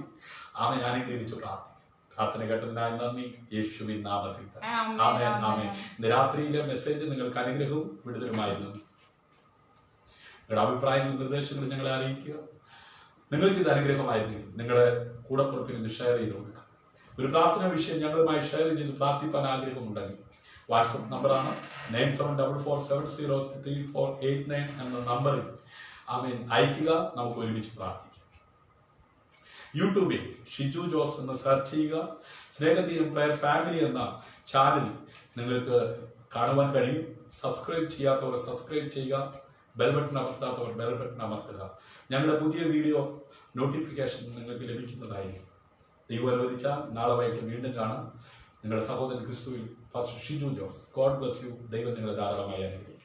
ആമേൻ അനുഗ്രഹിച്ച് പ്രാർത്ഥിക്കും. പ്രാർത്ഥന കേട്ടതിനായി നന്ദി. യേശുവിൻ നാമത്തിൽ തന്നെ ആമേൻ. ആമേൻ. ഇന്ന് രാത്രിയിലെ മെസ്സേജ് നിങ്ങൾക്ക് അനുഗ്രഹവും വിടുതലുമായിരുന്നു. നിങ്ങളുടെ അഭിപ്രായങ്ങളും നിർദ്ദേശങ്ങളും ഞങ്ങളെ അറിയിക്കുക. നിങ്ങൾക്ക് ഇത് അനുഗ്രഹമായിരുന്നു നിങ്ങളുടെ കൂടപ്പുറപ്പിന് ഷെയർ ചെയ്ത് കൊടുക്കുക. ഒരു പ്രാർത്ഥന വിഷയം ഞങ്ങളുമായി ഷെയർ ചെയ്ത് പ്രാർത്ഥിപ്പാൻ ആഗ്രഹമുണ്ടെങ്കിൽ വാട്സപ്പ് നമ്പറാണ് 9744703489 എന്ന നമ്പറിൽ അയക്കുക. നമുക്ക് ഒരുമിച്ച് പ്രാർത്ഥിക്കാം. യൂട്യൂബിൽ ഷിജു ജോസ് എന്ന് സെർച്ച് ചെയ്യുക. സ്നേഹതീരം പ്രയർ ഫാമിലി എന്ന ചാനൽ നിങ്ങൾക്ക് കാണുവാൻ കഴിയും. സബ്സ്ക്രൈബ് ചെയ്യാത്തവർ സബ്സ്ക്രൈബ് ചെയ്യുക. ബെൽ ബട്ടൺ അമർത്താത്തവർ ബെൽ ബട്ടൺ അമർത്തുക. ഞങ്ങളുടെ പുതിയ വീഡിയോ നോട്ടിഫിക്കേഷൻ നിങ്ങൾക്ക് ലഭിക്കുന്നതായിരിക്കും. ദൈവം അനുവദിച്ചാൽ നാളെ വൈകിട്ട് വീണ്ടും കാണാം. നിങ്ങളുടെ സഹോദരൻ ക്രിസ്തുവിൽ pastor Shiju Jose. God bless you. ദൈവം നിങ്ങളെ ധാരാളമായി അനുഗ്രഹിക്കും.